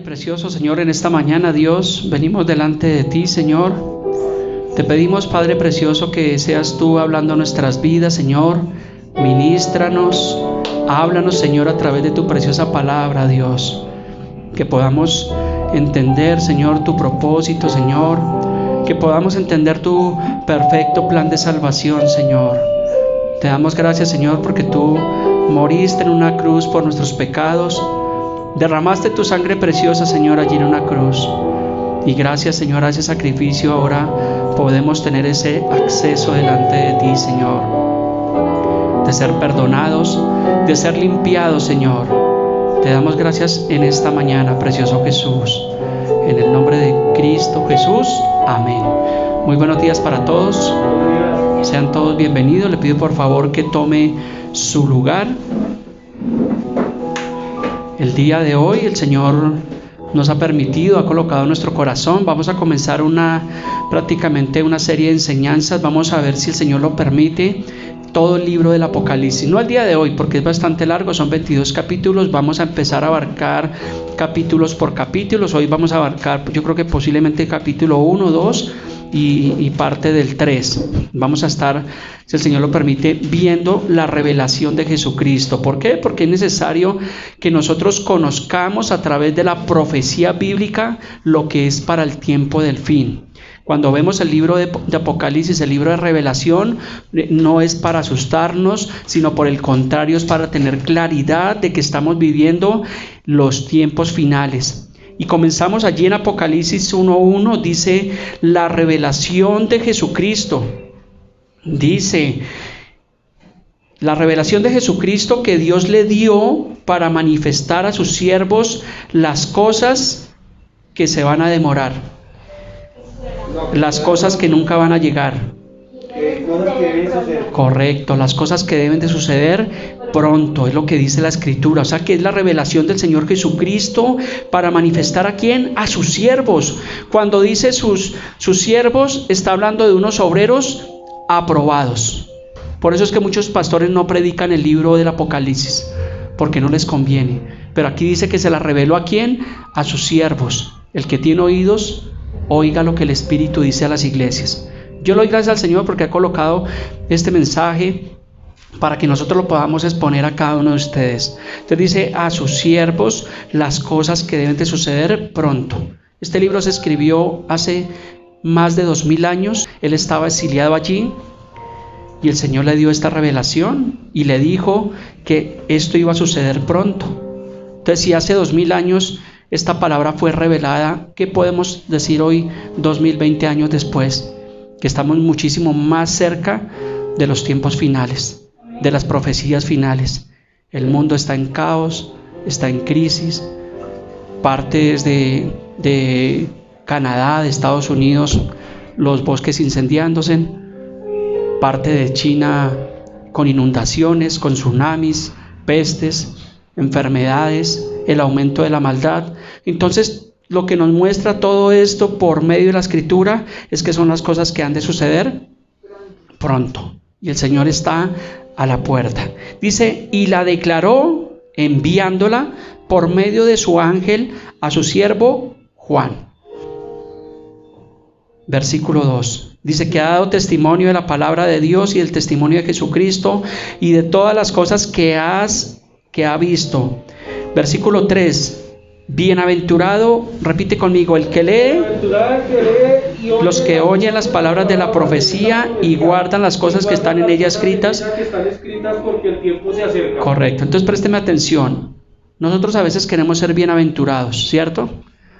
precioso, Señor, en esta mañana, Dios, venimos delante de ti, Señor. Te pedimos, Padre precioso, que seas tú hablando a nuestras vidas, Señor. Ministranos, háblanos, Señor, a través de tu preciosa palabra, Dios. Que podamos entender, Señor, tu propósito, Señor. Que podamos entender tu perfecto plan de salvación, Señor. Te damos gracias, Señor, porque tú moriste en una cruz por nuestros pecados. Derramaste tu sangre preciosa, Señor, allí en una cruz. Y gracias, Señor, a ese sacrificio ahora podemos tener ese acceso delante de ti, Señor. De ser perdonados, de ser limpiados, Señor. Te damos gracias en esta mañana, precioso Jesús. En el nombre de Cristo Jesús. Amén. Muy buenos días para todos. Sean todos bienvenidos. Le pido por favor que tome su lugar. El día de hoy el Señor nos ha permitido, ha colocado en nuestro corazón. Vamos a comenzar prácticamente una serie de enseñanzas. Vamos a ver si el Señor lo permite. Todo el libro del Apocalipsis, no el día de hoy porque es bastante largo, son 22 capítulos. Vamos a empezar a abarcar capítulos por capítulos. Hoy vamos a abarcar, yo creo que posiblemente capítulo 1, 2 y parte del 3. Vamos a estar, si el Señor lo permite, viendo la revelación de Jesucristo. ¿Por qué? Porque es necesario que nosotros conozcamos a través de la profecía bíblica lo que es para el tiempo del fin. Cuando vemos el libro de Apocalipsis, el libro de Revelación, no es para asustarnos, sino por el contrario, es para tener claridad de que estamos viviendo los tiempos finales. Y comenzamos allí en Apocalipsis 1:1, dice la revelación de Jesucristo. Dice la revelación de Jesucristo que Dios le dio para manifestar a sus siervos las cosas que se van a demorar. Las cosas que nunca van a llegar. Correcto, las cosas que deben de suceder pronto, es lo que dice la Escritura. O sea que es la revelación del Señor Jesucristo para manifestar ¿a quién? A sus siervos. Cuando dice sus siervos, está hablando de unos obreros aprobados. Por eso es que muchos pastores no predican el libro del Apocalipsis, porque no les conviene. Pero aquí dice que se la reveló ¿a quién? A sus siervos. El que tiene oídos, oiga lo que el Espíritu dice a las iglesias. Yo le doy gracias al Señor porque ha colocado este mensaje para que nosotros lo podamos exponer a cada uno de ustedes. Entonces dice a sus siervos las cosas que deben de suceder pronto. Este libro se escribió hace más de 2000 años. Él estaba exiliado allí y el Señor le dio esta revelación y le dijo que esto iba a suceder pronto. Entonces, si hace 2000 años esta palabra fue revelada, ¿qué podemos decir hoy, 2020 años después? Que estamos muchísimo más cerca de los tiempos finales, de las profecías finales. El mundo está en caos, está en crisis. Partes de Canadá, de Estados Unidos, los bosques incendiándose. Parte de China con inundaciones, con tsunamis, pestes, enfermedades, el aumento de la maldad. Entonces, lo que nos muestra todo esto por medio de la Escritura es que son las cosas que han de suceder pronto. Y el Señor está a la puerta. Dice, y la declaró enviándola por medio de su ángel a su siervo Juan. Versículo 2. Dice que ha dado testimonio de la palabra de Dios y el testimonio de Jesucristo y de todas las cosas que ha visto. Versículo 3. Bienaventurado, repite conmigo, el que lee, los que oyen las palabras de la profecía y guardan las cosas que están en ella escritas. Correcto, entonces présteme atención. Nosotros a veces queremos ser bienaventurados, ¿cierto?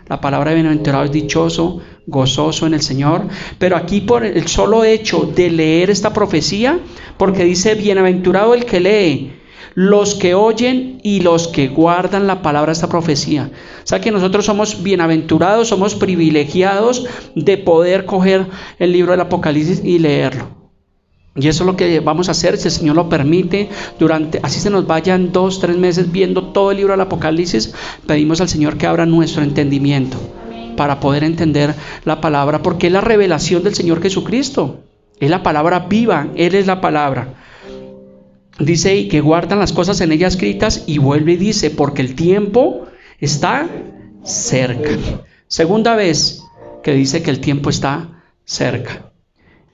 La palabra bienaventurado es dichoso, gozoso en el Señor, pero aquí por el solo hecho de leer esta profecía, porque dice bienaventurado el que lee, los que oyen y los que guardan la palabra de esta profecía. O sea que nosotros somos bienaventurados, somos privilegiados de poder coger el libro del Apocalipsis y leerlo. Y eso es lo que vamos a hacer, si el Señor lo permite, así se nos vayan 2-3 meses viendo todo el libro del Apocalipsis. Pedimos al Señor que abra nuestro entendimiento para poder entender la palabra, porque es la revelación del Señor Jesucristo. Es la palabra viva, Él es la palabra. Dice, y que guardan las cosas en ella escritas, y vuelve y dice, porque el tiempo está cerca. Segunda vez que dice que el tiempo está cerca.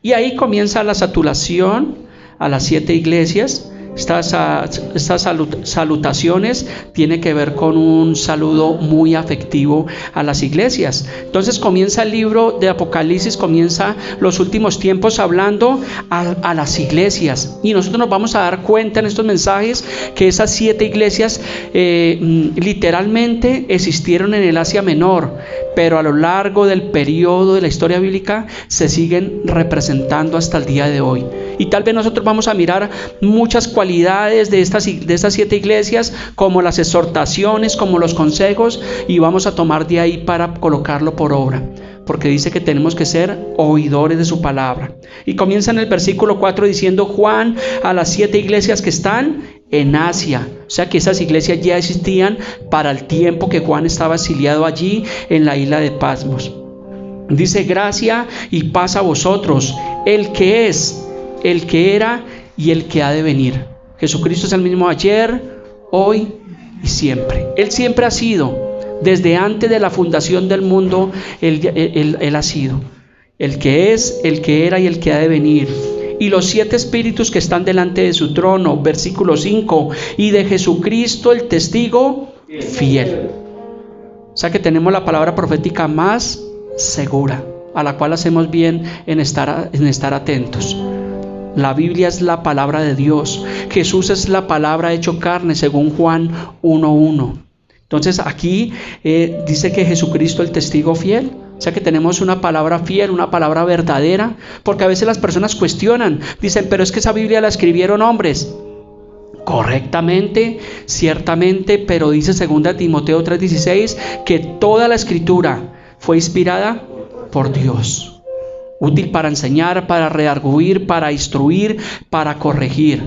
Y ahí comienza la saturación a las 7 iglesias. Estas salutaciones tienen que ver con un saludo muy afectivo a las iglesias. Entonces comienza el libro de Apocalipsis, comienza los últimos tiempos hablando a las iglesias. Y nosotros nos vamos a dar cuenta en estos mensajes que esas 7 iglesias literalmente existieron en el Asia Menor, pero a lo largo del periodo de la historia bíblica se siguen representando hasta el día de hoy. Y tal vez nosotros vamos a mirar muchas cualidades de estas 7 iglesias, como las exhortaciones, como los consejos, y vamos a tomar de ahí para colocarlo por obra, porque dice que tenemos que ser oidores de su palabra. Y comienza en el versículo 4 diciendo: Juan a las 7 iglesias que están en Asia. O sea que esas iglesias ya existían para el tiempo que Juan estaba exiliado allí en la isla de Patmos. Dice: gracia y paz a vosotros, el que es, el que era y el que ha de venir. Jesucristo es el mismo ayer, hoy y siempre. Él siempre ha sido, desde antes de la fundación del mundo, Él ha sido el que es, el que era y el que ha de venir. Y los 7 espíritus que están delante de su trono, versículo 5, y de Jesucristo el testigo fiel. O sea que tenemos la palabra profética más segura, a la cual hacemos bien en estar atentos. La Biblia es la palabra de Dios. Jesús es la palabra hecho carne, según Juan 1:1. Entonces aquí dice que Jesucristo el testigo fiel. O sea que tenemos una palabra fiel, una palabra verdadera, porque a veces las personas cuestionan, dicen: pero es que esa Biblia la escribieron hombres. Correctamente, ciertamente, pero dice 2 Timoteo 3:16 que toda la escritura fue inspirada por Dios, útil para enseñar, para redarguir, para instruir, para corregir.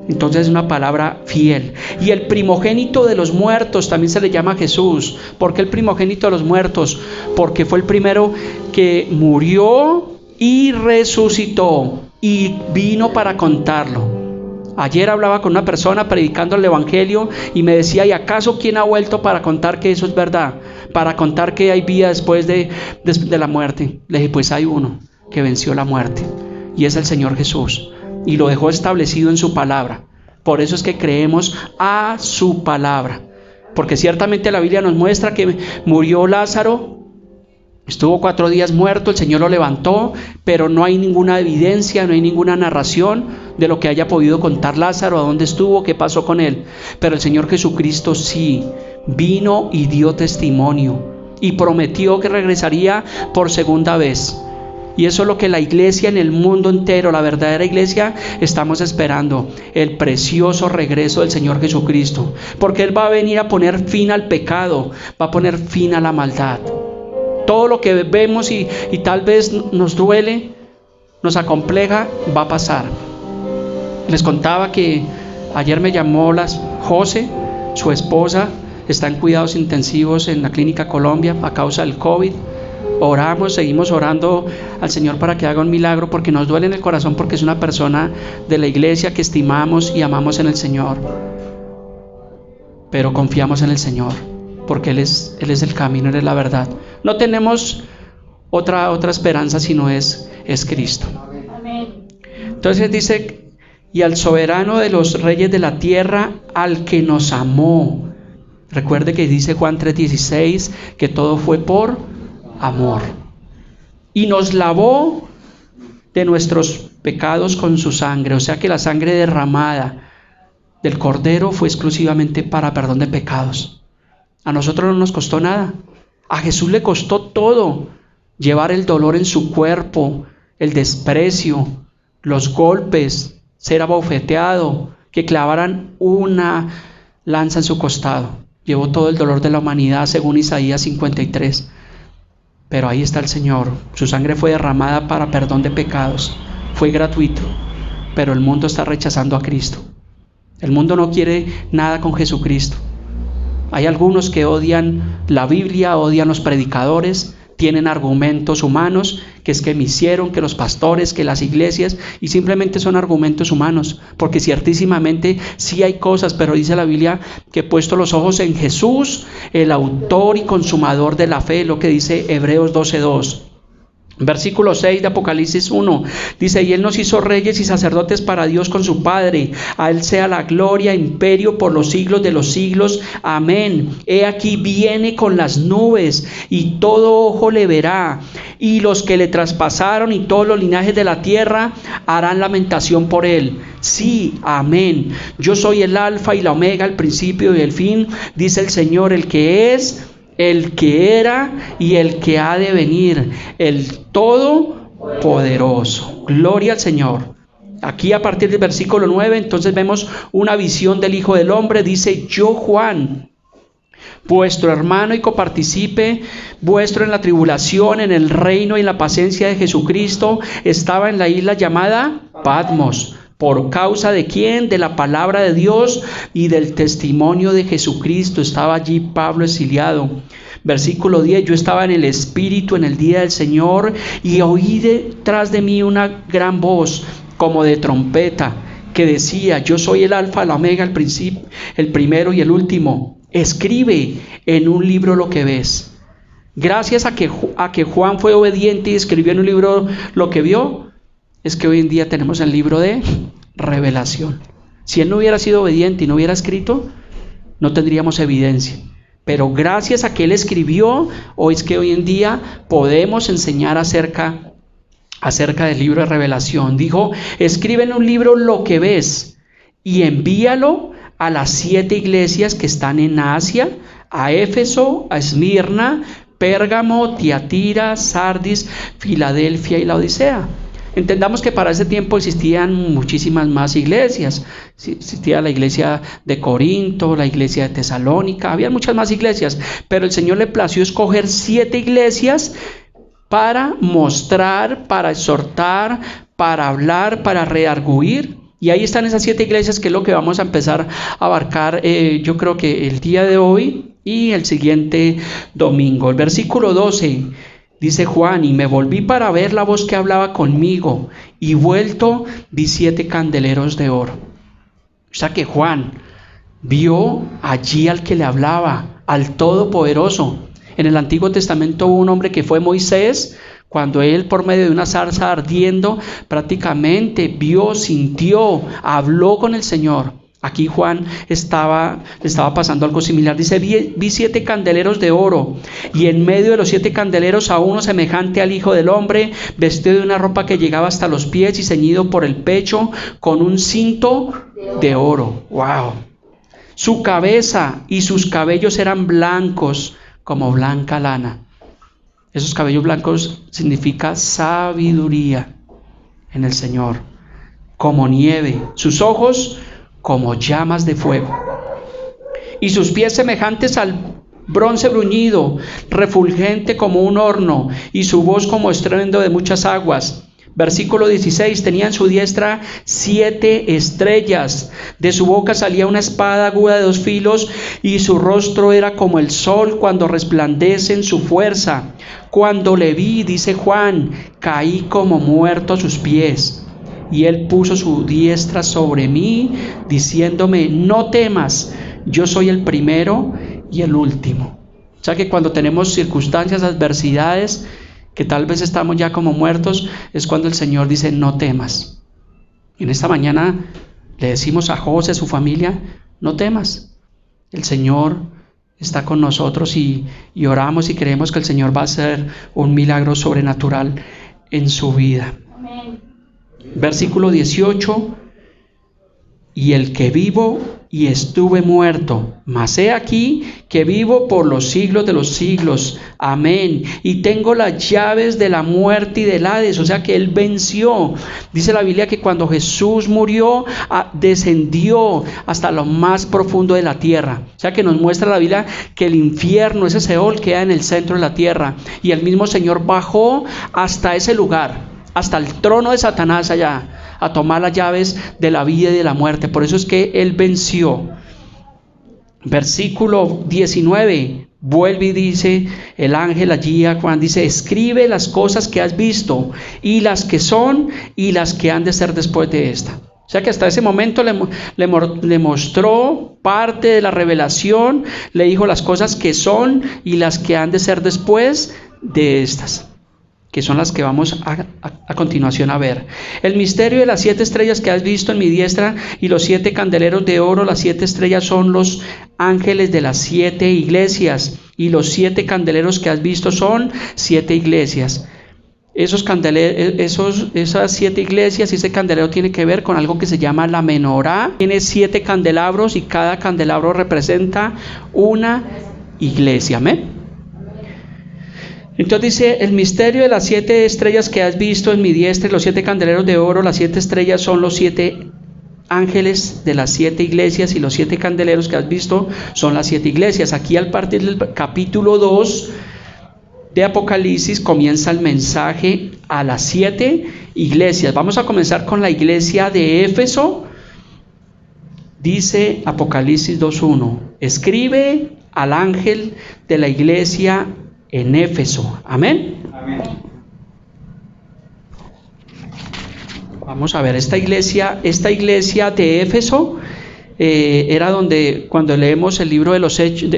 Entonces es una palabra fiel. Y el primogénito de los muertos también se le llama Jesús. ¿Por qué el primogénito de los muertos? Porque fue el primero que murió y resucitó y vino para contarlo. Ayer hablaba con una persona predicando el evangelio y me decía: ¿y acaso quién ha vuelto para contar que eso es verdad? Para contar que hay vida después de la muerte. Le dije: pues hay uno que venció la muerte, y es el Señor Jesús, y lo dejó establecido en su palabra. Por eso es que creemos a su palabra, porque ciertamente la Biblia nos muestra que murió Lázaro, estuvo 4 días muerto, el Señor lo levantó, pero no hay ninguna evidencia, no hay ninguna narración de lo que haya podido contar Lázaro, a dónde estuvo, qué pasó con él. Pero el Señor Jesucristo sí vino y dio testimonio y prometió que regresaría por segunda vez. Y eso es lo que la iglesia en el mundo entero, la verdadera iglesia, estamos esperando: el precioso regreso del Señor Jesucristo, porque Él va a venir a poner fin al pecado, va a poner fin a la maldad. Todo lo que vemos y tal vez nos duele, nos acompleja, va a pasar. Les contaba que ayer me llamó José, su esposa, está en cuidados intensivos en la Clínica Colombia a causa del COVID. Oramos, seguimos orando al Señor para que haga un milagro, porque nos duele en el corazón, porque es una persona de la iglesia que estimamos y amamos en el Señor. Pero confiamos en el Señor, porque Él es el camino, Él es la verdad. No tenemos otra esperanza sino es Cristo. Entonces dice: y al soberano de los reyes de la tierra, al que nos amó. Recuerde que dice Juan 3:16 que todo fue por amor, y nos lavó de nuestros pecados con su sangre. O sea que la sangre derramada del Cordero fue exclusivamente para perdón de pecados. A nosotros no nos costó nada, a Jesús le costó todo: llevar el dolor en su cuerpo, el desprecio, los golpes, ser abofeteado, que clavaran una lanza en su costado. Llevó todo el dolor de la humanidad, según Isaías 53. Pero ahí está el Señor. Su sangre fue derramada para perdón de pecados. Fue gratuito. Pero el mundo está rechazando a Cristo. El mundo no quiere nada con Jesucristo. Hay algunos que odian la Biblia, odian los predicadores, tienen argumentos humanos, que es que me hicieron, que los pastores, que las iglesias, y simplemente son argumentos humanos, porque ciertísimamente sí hay cosas, pero dice la Biblia que he puesto los ojos en Jesús, el autor y consumador de la fe, lo que dice Hebreos 12:2. Versículo 6 de Apocalipsis 1 dice: y Él nos hizo reyes y sacerdotes para Dios con su Padre. A Él sea la gloria, imperio por los siglos de los siglos. Amén. He aquí viene con las nubes y todo ojo le verá. Y los que le traspasaron y todos los linajes de la tierra harán lamentación por Él. Sí, amén. Yo soy el alfa y la omega, el principio y el fin, dice el Señor, el que es, el que era y el que ha de venir, el Todopoderoso. Gloria al Señor. Aquí a partir del versículo 9, entonces vemos una visión del Hijo del Hombre. Dice: yo, Juan, vuestro hermano y copartícipe vuestro en la tribulación, en el reino y en la paciencia de Jesucristo, estaba en la isla llamada Patmos. ¿Por causa de quién? De la palabra de Dios y del testimonio de Jesucristo. Estaba allí Pablo exiliado. Versículo 10, yo estaba en el Espíritu en el día del Señor y oí detrás de mí una gran voz como de trompeta que decía: yo soy el alfa, la omega, el principio, el primero y el último. Escribe en un libro lo que ves. Gracias a que Juan fue obediente y escribió en un libro lo que vio, es que hoy en día tenemos el libro de revelación. Si él no hubiera sido obediente y no hubiera escrito, no tendríamos evidencia. Pero gracias a que él escribió, hoy es que hoy en día podemos enseñar acerca del libro de revelación. Dijo: escribe en un libro lo que ves y envíalo a las 7 iglesias que están en Asia, a Éfeso, a Esmirna, Pérgamo, Tiatira, Sardis, Filadelfia y la Odisea. Entendamos que para ese tiempo existían muchísimas más iglesias. Existía la iglesia de Corinto, la iglesia de Tesalónica, había muchas más iglesias, pero el Señor le plació escoger 7 iglesias para mostrar, para exhortar, para hablar, para redarguir. Y ahí están esas 7 iglesias, que es lo que vamos a empezar a abarcar, yo creo que el día de hoy y el siguiente domingo. El versículo 12 dice Juan: y me volví para ver la voz que hablaba conmigo, y vuelto vi 7 candeleros de oro. O sea que Juan vio allí al que le hablaba, al Todopoderoso. En el Antiguo Testamento hubo un hombre que fue Moisés, cuando él, por medio de una zarza ardiendo, prácticamente vio, sintió, habló con el Señor. Aquí Juan le estaba pasando algo similar. Dice: vi 7 candeleros de oro, y en medio de los 7 candeleros a uno semejante al Hijo del Hombre, vestido de una ropa que llegaba hasta los pies y ceñido por el pecho con un cinto de oro. ¡Wow! Su cabeza y sus cabellos eran blancos como blanca lana. Esos cabellos blancos significa sabiduría en el Señor. Como nieve, sus ojos como llamas de fuego, y sus pies semejantes al bronce bruñido, refulgente como un horno, y su voz como estruendo de muchas aguas. Versículo 16, tenía en su diestra 7 estrellas, de su boca salía una espada aguda de 2 filos, y su rostro era como el sol cuando resplandece en su fuerza. Cuando le vi, dice Juan, caí como muerto a sus pies. Y él puso su diestra sobre mí, diciéndome: no temas, yo soy el primero y el último. O sea que cuando tenemos circunstancias, adversidades, que tal vez estamos ya como muertos, es cuando el Señor dice: no temas. Y en esta mañana le decimos a José, a su familia: no temas. El Señor está con nosotros y oramos y creemos que el Señor va a hacer un milagro sobrenatural en su vida. Amén. Versículo 18: y el que vivo y estuve muerto, mas he aquí que vivo por los siglos de los siglos. Amén. Y tengo las llaves de la muerte y del Hades. O sea que él venció. Dice la Biblia que cuando Jesús murió, descendió hasta lo más profundo de la tierra. O sea que nos muestra la Biblia que el infierno, ese Seol, queda en el centro de la tierra. Y el mismo Señor bajó hasta ese lugar, hasta el trono de Satanás allá, a tomar las llaves de la vida y de la muerte. Por eso es que él venció. Versículo 19: Vuelve y dice el ángel allí a Juan, dice, escribe las cosas que has visto, y las que son, y las que han de ser después de esta. O sea que hasta ese momento le mostró parte de la revelación, le dijo las cosas que son y las que han de ser después de estas, que son las que vamos a continuación a ver. El misterio de las 7 estrellas que has visto en mi diestra y los 7 candeleros de oro. Las 7 estrellas son los ángeles de las 7 iglesias, y los 7 candeleros que has visto son 7 iglesias. Esas 7 iglesias y ese candelero tiene que ver con algo que se llama la menorá. Tiene 7 candelabros y cada candelabro representa una iglesia. Amén. Entonces dice, el misterio de las 7 estrellas que has visto en mi diestra y los 7 candeleros de oro. Las 7 estrellas son los 7 ángeles de las 7 iglesias, y los 7 candeleros que has visto son las 7 iglesias. Aquí, al partir del capítulo 2 de Apocalipsis, comienza el mensaje a las 7 iglesias. Vamos a comenzar con la iglesia de Éfeso. Dice Apocalipsis 2:1, escribe al ángel de la iglesia en Éfeso. Amén. Amén. Vamos a ver, esta iglesia de Éfeso era donde, cuando leemos el libro de los Hechos,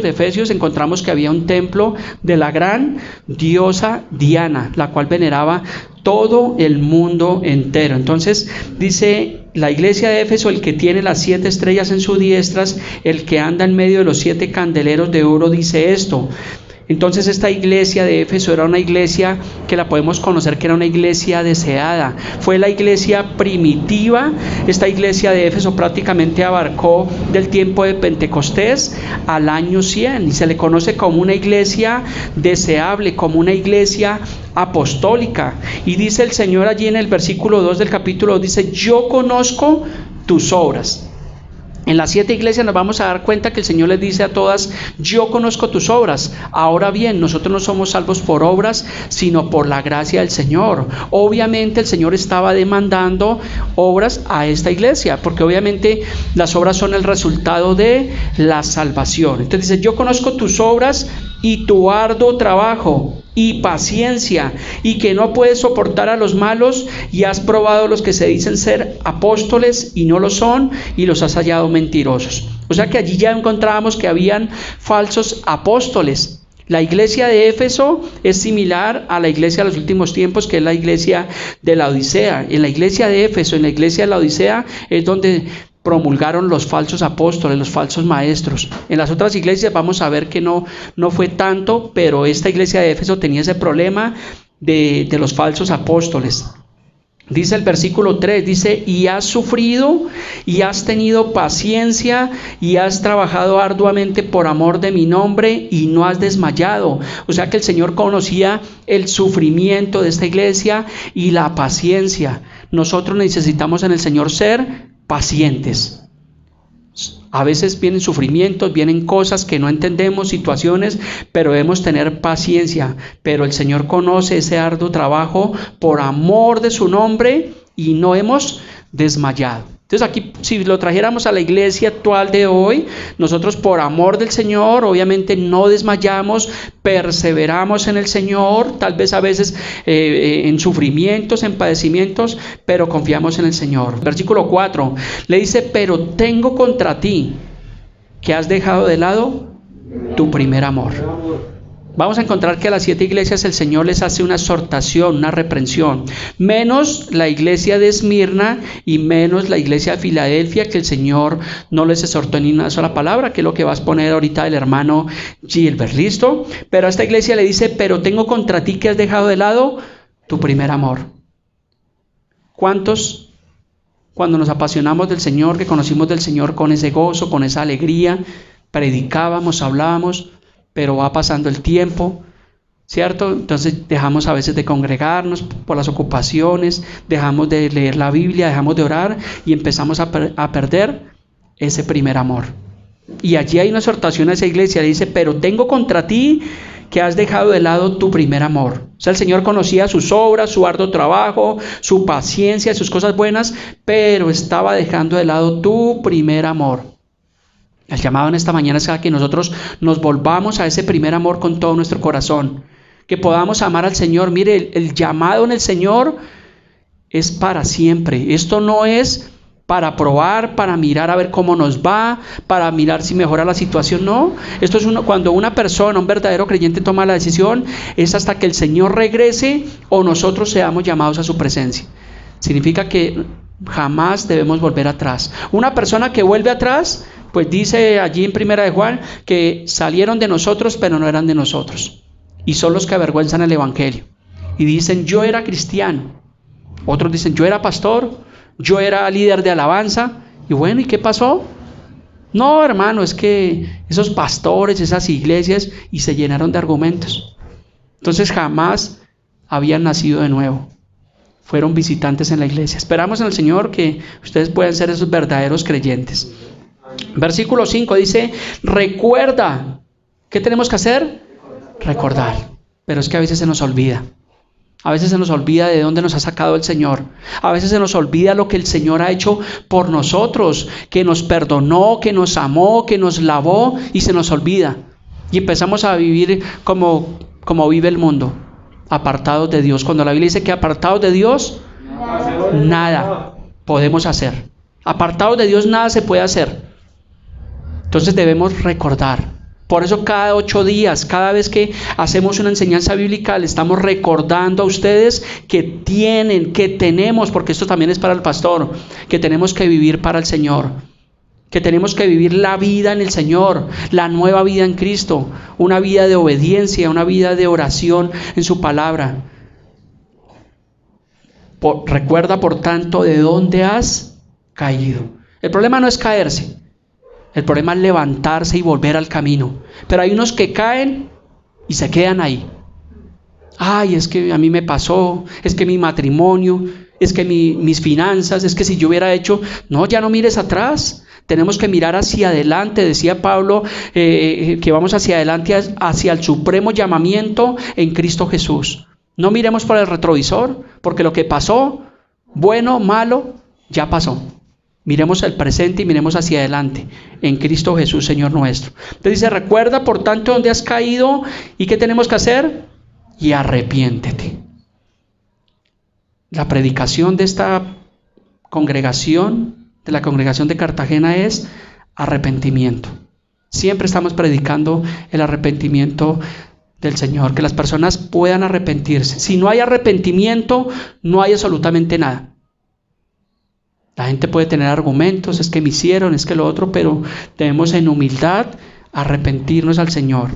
de Efesios, encontramos que había un templo de la gran diosa Diana, la cual veneraba todo el mundo entero. Entonces dice la iglesia de Éfeso, el que tiene las 7 estrellas en sus diestras, el que anda en medio de los 7 candeleros de oro, dice esto. Entonces esta iglesia de Éfeso era una iglesia que la podemos conocer que era una iglesia deseada. Fue la iglesia primitiva. Esta iglesia de Éfeso prácticamente abarcó del tiempo de Pentecostés al año 100 y se le conoce como una iglesia deseable, como una iglesia apostólica. Y dice el Señor allí en el versículo 2 del capítulo 2, dice, yo conozco tus obras. En las 7 iglesias nos vamos a dar cuenta que el Señor les dice a todas, yo conozco tus obras. Ahora bien, nosotros no somos salvos por obras, sino por la gracia del Señor. Obviamente el Señor estaba demandando obras a esta iglesia, porque obviamente las obras son el resultado de la salvación. Entonces dice, yo conozco tus obras y tu arduo trabajo y paciencia, y que no puedes soportar a los malos, y has probado los que se dicen ser apóstoles y no lo son, y los has hallado mentirosos. O sea que allí ya encontrábamos que habían falsos apóstoles. La iglesia de Éfeso es similar a la iglesia de los últimos tiempos, que es la iglesia de la Odisea. En la iglesia de Éfeso, en la iglesia de la Odisea, es donde promulgaron los falsos apóstoles, los falsos maestros. En las otras iglesias vamos a ver que no fue tanto, pero esta iglesia de Éfeso tenía ese problema de los falsos apóstoles. Dice el versículo 3, dice, y has sufrido y has tenido paciencia y has trabajado arduamente por amor de mi nombre y no has desmayado. O sea que el Señor conocía el sufrimiento de esta iglesia y la paciencia. Nosotros necesitamos en el Señor ser pacientes. A veces vienen sufrimientos, vienen cosas que no entendemos, situaciones, pero debemos tener paciencia. Pero el Señor conoce ese arduo trabajo por amor de su nombre y no hemos desmayado. Entonces aquí, si lo trajéramos a la iglesia actual de hoy, nosotros por amor del Señor, obviamente no desmayamos, perseveramos en el Señor, tal vez a veces en sufrimientos, en padecimientos, pero confiamos en el Señor. Versículo 4, le dice, pero tengo contra ti que has dejado de lado tu primer amor. Vamos a encontrar que a las 7 iglesias el Señor les hace una exhortación, una reprensión, menos la iglesia de Esmirna y menos la iglesia de Filadelfia, que el Señor no les exhortó ni una sola palabra, que es lo que va a exponer ahorita el hermano Gilbert, ¿listo? Pero a esta iglesia le dice, pero tengo contra ti que has dejado de lado tu primer amor. ¿Cuántos, cuando nos apasionamos del Señor, que conocimos del Señor con ese gozo, con esa alegría, predicábamos, hablábamos, pero va pasando el tiempo, ¿cierto? Entonces dejamos a veces de congregarnos por las ocupaciones, dejamos de leer la Biblia, dejamos de orar y empezamos a perder ese primer amor. Y allí hay una exhortación a esa iglesia, le dice, pero tengo contra ti que has dejado de lado tu primer amor. O sea, el Señor conocía sus obras, su arduo trabajo, su paciencia, sus cosas buenas, pero estaba dejando de lado tu primer amor. El llamado en esta mañana es a que nosotros nos volvamos a ese primer amor con todo nuestro corazón, que podamos amar al Señor. Mire, el llamado en el Señor es para siempre. Esto no es para probar, para mirar a ver cómo nos va, para mirar si mejora la situación. No, esto es cuando una persona, un verdadero creyente toma la decisión, es hasta que el Señor regrese o nosotros seamos llamados a su presencia. Significa que jamás debemos volver atrás. Una persona que vuelve atrás, pues dice allí en Primera de Juan que salieron de nosotros pero no eran de nosotros, y son los que avergüenzan el evangelio y dicen yo era cristiano. Otros dicen yo era pastor, yo era líder de alabanza. Y bueno, ¿y qué pasó? No, hermano, es que esos pastores, esas iglesias, y se llenaron de argumentos. Entonces jamás habían nacido de nuevo. Fueron visitantes en la iglesia. Esperamos en el Señor que ustedes puedan ser esos verdaderos creyentes. Versículo 5 dice, recuerda. ¿Qué tenemos que hacer? Recordar. Pero es que a veces se nos olvida. A veces se nos olvida de dónde nos ha sacado el Señor. A veces se nos olvida lo que el Señor ha hecho por nosotros, que nos perdonó, que nos amó, que nos lavó, y se nos olvida. Y empezamos a vivir como vive el mundo, apartados de Dios. Cuando la Biblia dice que apartados de Dios, nada podemos hacer. Apartados de Dios nada se puede hacer. Entonces debemos recordar. Por eso cada 8 días, cada vez que hacemos una enseñanza bíblica, le estamos recordando a ustedes que tenemos, porque esto también es para el pastor, que tenemos que vivir para el Señor, que tenemos que vivir la vida en el Señor, la nueva vida en Cristo, una vida de obediencia, una vida de oración en su palabra. Recuerda, por tanto, de dónde has caído. El problema no es caerse. El problema es levantarse y volver al camino. Pero hay unos que caen y se quedan ahí. Ay, es que a mí me pasó, es que mi matrimonio, es que mis finanzas, es que si yo hubiera hecho... No, ya no mires atrás. Tenemos que mirar hacia adelante. Decía Pablo que vamos hacia adelante, hacia el supremo llamamiento en Cristo Jesús. No miremos por el retrovisor, porque lo que pasó, bueno, malo, ya pasó. Miremos el presente y miremos hacia adelante, en Cristo Jesús, Señor nuestro. Entonces dice, recuerda por tanto dónde has caído, y qué tenemos que hacer, y arrepiéntete. La predicación de esta congregación, de la congregación de Cartagena, es arrepentimiento. Siempre estamos predicando el arrepentimiento del Señor, que las personas puedan arrepentirse. Si no hay arrepentimiento, no hay absolutamente nada. La gente puede tener argumentos, es que me hicieron, es que lo otro, pero debemos en humildad arrepentirnos al Señor.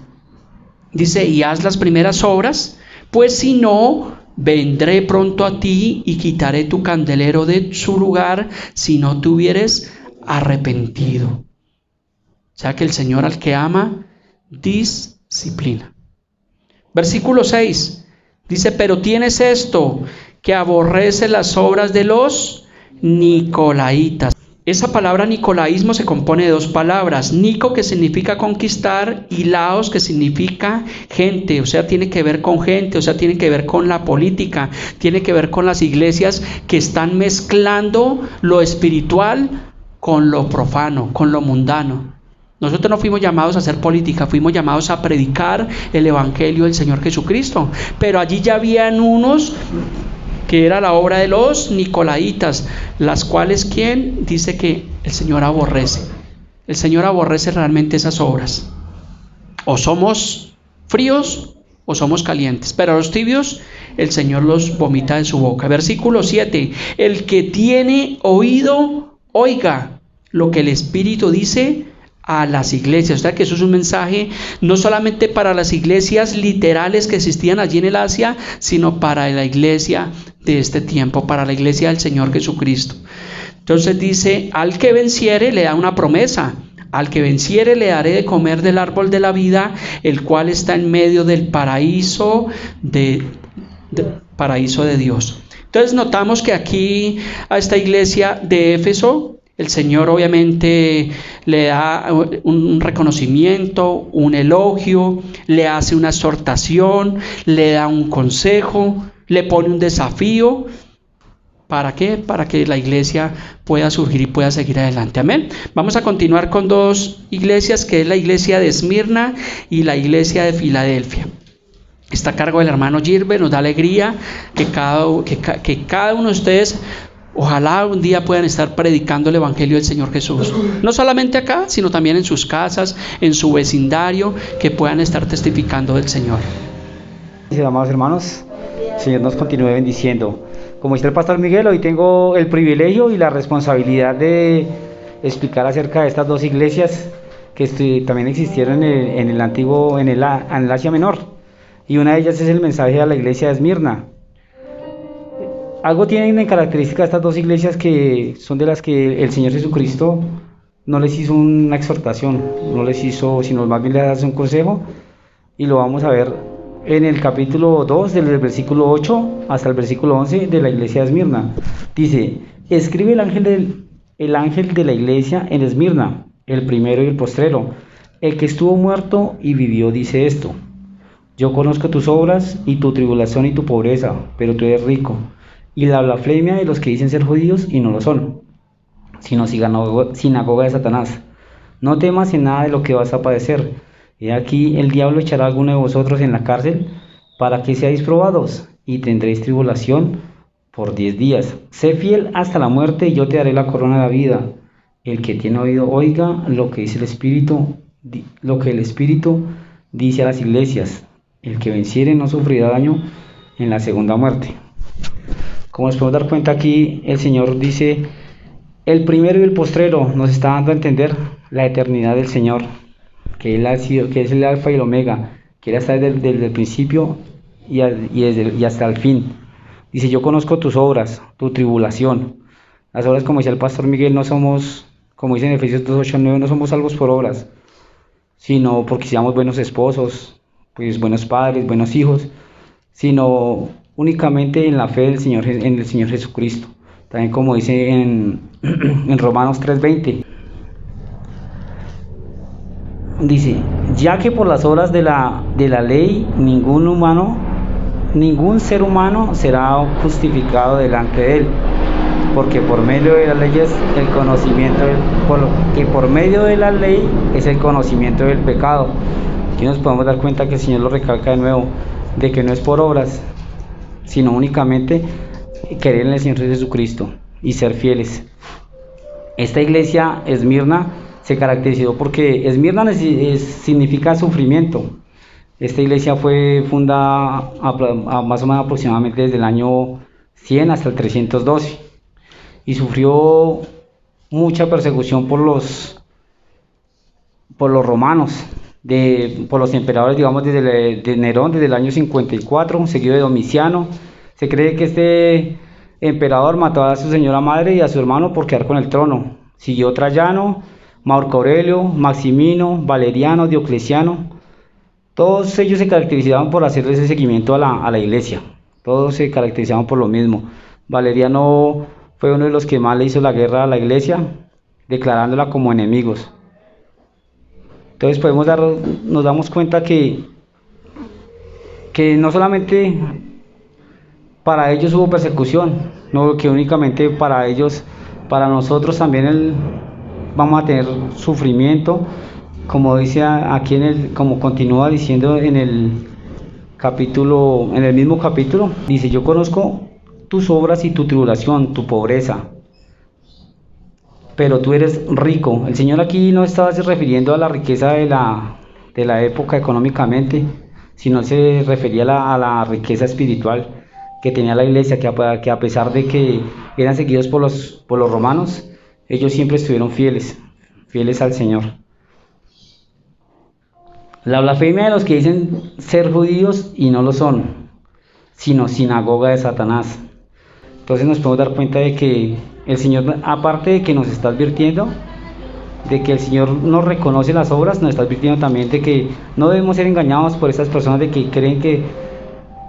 Dice, y haz las primeras obras, pues si no, vendré pronto a ti y quitaré tu candelero de su lugar si no te hubieres arrepentido. O sea que el Señor al que ama, disciplina. Versículo 6 dice, pero tienes esto, que aborrece las obras de los nicolaitas. Esa palabra nicolaísmo se compone de 2 palabras, Nico, que significa conquistar, y Laos, que significa gente, o sea, tiene que ver con gente, o sea, tiene que ver con la política, tiene que ver con las iglesias que están mezclando lo espiritual con lo profano, con lo mundano. Nosotros no fuimos llamados a hacer política, fuimos llamados a predicar el evangelio del Señor Jesucristo, pero allí ya habían unos que era la obra de los nicolaitas, las cuales, ¿quién? Dice que el Señor aborrece. El Señor aborrece realmente esas obras. O somos fríos o somos calientes, pero a los tibios el Señor los vomita en su boca. Versículo 7, el que tiene oído, oiga lo que el Espíritu dice a las iglesias. O sea que eso es un mensaje no solamente para las iglesias literales que existían allí en el Asia, sino para la iglesia de este tiempo, para la iglesia del Señor Jesucristo. Entonces dice, al que venciere le da una promesa, al que venciere le daré de comer del árbol de la vida, el cual está en medio del paraíso paraíso de Dios. Entonces notamos que aquí a esta iglesia de Éfeso, el Señor obviamente le da un reconocimiento, un elogio, le hace una exhortación, le da un consejo, le pone un desafío ¿Para qué? Para que la iglesia pueda surgir y pueda seguir adelante. Amén. Vamos a continuar con dos iglesias, que es la iglesia de Esmirna y la iglesia de Filadelfia. Está a cargo del hermano Gilbert. Nos da alegría que cada uno de ustedes, ojalá un día puedan estar predicando el Evangelio del Señor Jesús. No solamente acá, sino también en sus casas, en su vecindario, que puedan estar testificando del Señor. Amados hermanos, el Señor nos continúe bendiciendo. Como dice el pastor Miguel, hoy tengo el privilegio y la responsabilidad de explicar acerca de estas dos iglesias que también existieron en el Asia Menor. Y una de ellas es el mensaje a la iglesia de Esmirna. Algo tienen en característica estas dos iglesias, que son de las que el Señor Jesucristo no les hizo una exhortación, no les hizo, sino más bien les hace un consejo, y lo vamos a ver en el capítulo 2, desde el versículo 8 hasta el versículo 11 de la iglesia de Esmirna. Dice: escribe el ángel de la iglesia en Esmirna, el primero y el postrero, el que estuvo muerto y vivió, dice esto: yo conozco tus obras y tu tribulación y tu pobreza, pero tú eres rico, y la blasfemia de los que dicen ser judíos y no lo son, sino sinagoga de Satanás. No temas en nada de lo que vas a padecer. He aquí, el diablo echará a alguno de vosotros en la cárcel, para que seáis probados, y tendréis tribulación por 10 días. Sé fiel hasta la muerte, y yo te daré la corona de la vida. El que tiene oído, oiga lo que dice el Espíritu, dice a las iglesias. El que venciere no sufrirá daño en la segunda muerte. Como nos podemos dar cuenta aquí, el Señor dice: el primero y el postrero. Nos está dando a entender la eternidad del Señor, que es el alfa y el omega, que Él está desde el principio y hasta el fin. Dice: yo conozco tus obras, tu tribulación. Las obras, como decía el pastor Miguel, no somos, como dice en Efesios 2, 8, 9, no somos salvos por obras, sino porque seamos buenos esposos, pues buenos padres, buenos hijos, sino únicamente en la fe del Señor, en el Señor Jesucristo. También, como dice en Romanos 3:20, dice: ya que por las obras de la ley ningún ser humano será justificado delante de él, porque por medio de las leyes por medio de la ley es el conocimiento del pecado. Aquí nos podemos dar cuenta que el Señor lo recalca de nuevo, de que no es por obras, sino únicamente creer en el Señor Jesucristo y ser fieles. Esta iglesia Esmirna se caracterizó porque Esmirna significa sufrimiento. Esta iglesia fue fundada más o menos aproximadamente desde el año 100 hasta el 312, y sufrió mucha persecución por los romanos, por los emperadores, digamos, de Nerón, desde el año 54, seguido de Domiciano. Se cree que este emperador mató a su señora madre y a su hermano por quedar con el trono. Siguió Trayano, Marco Aurelio, Maximino, Valeriano, Diocleciano. Todos ellos se caracterizaban por hacer ese seguimiento a la iglesia. Todos se caracterizaban por lo mismo. Valeriano fue uno de los que más le hizo la guerra a la iglesia, declarándola como enemigos. Entonces nos damos cuenta que no solamente para ellos hubo persecución, no que únicamente para ellos, para nosotros también vamos a tener sufrimiento, como dice aquí como continúa diciendo en el mismo capítulo, dice: yo conozco tus obras y tu tribulación, tu pobreza, pero tú eres rico. El Señor aquí no estaba refiriendo a la riqueza de la época económicamente, sino se refería a la riqueza espiritual que tenía la iglesia, que a pesar de que eran seguidos por los romanos, ellos siempre estuvieron fieles al Señor. La blasfemia de los que dicen ser judíos y no lo son, sino sinagoga de Satanás. Entonces nos podemos dar cuenta de que el Señor, aparte de que nos está advirtiendo de que el Señor no reconoce las obras, nos está advirtiendo también de que no debemos ser engañados por estas personas de que creen que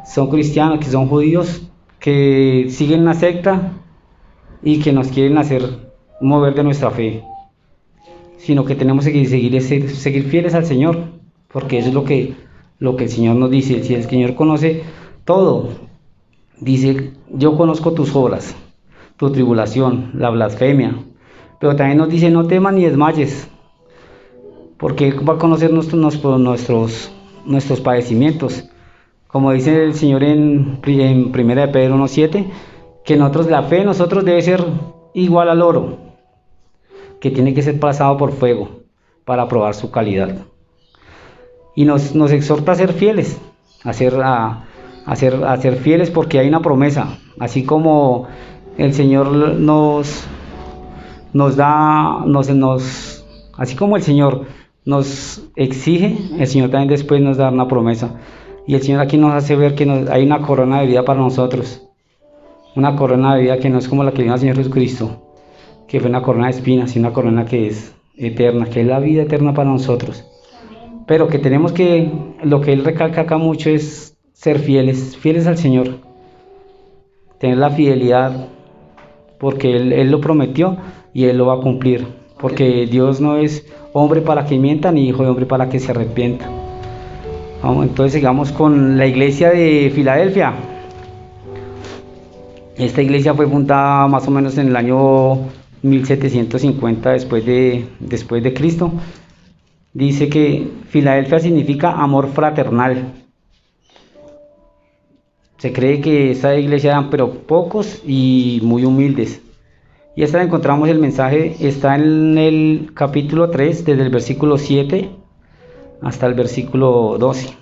son cristianos, que son judíos, que siguen una secta y que nos quieren hacer mover de nuestra fe, sino que tenemos que seguir fieles al Señor, porque eso es lo que el Señor nos dice. Si el Señor conoce todo, dice: yo conozco tus obras. tu tribulación, la blasfemia. Pero también nos dice, no temas ni desmayes, porque Él va a conocer nuestros padecimientos. Como dice el Señor en 1 Pedro 1:7, que la fe de nosotros debe ser igual al oro, que tiene que ser pasado por fuego para probar su calidad. Y nos exhorta a ser fieles, a ser fieles, porque hay una promesa. Así como el Señor así como el Señor nos exige, el Señor también después nos da una promesa. Y el Señor aquí nos hace ver que hay una corona de vida para nosotros. Una corona de vida que no es como la que dio el Señor Jesucristo, que fue una corona de espinas, sino una corona que es eterna, que es la vida eterna para nosotros. Pero que tenemos que, lo que Él recalca acá mucho es ser fieles al Señor. Tener la fidelidad, porque Él lo prometió y Él lo va a cumplir. Porque Dios no es hombre para que mienta, ni hijo de hombre para que se arrepienta. Entonces sigamos con la iglesia de Filadelfia. Esta iglesia fue fundada más o menos en el año 1750 después de Cristo. Dice que Filadelfia significa amor fraternal. Se cree que esta iglesia eran pero pocos y muy humildes. Y esta encontramos, el mensaje está en el capítulo 3, desde el versículo 7 hasta el versículo 12.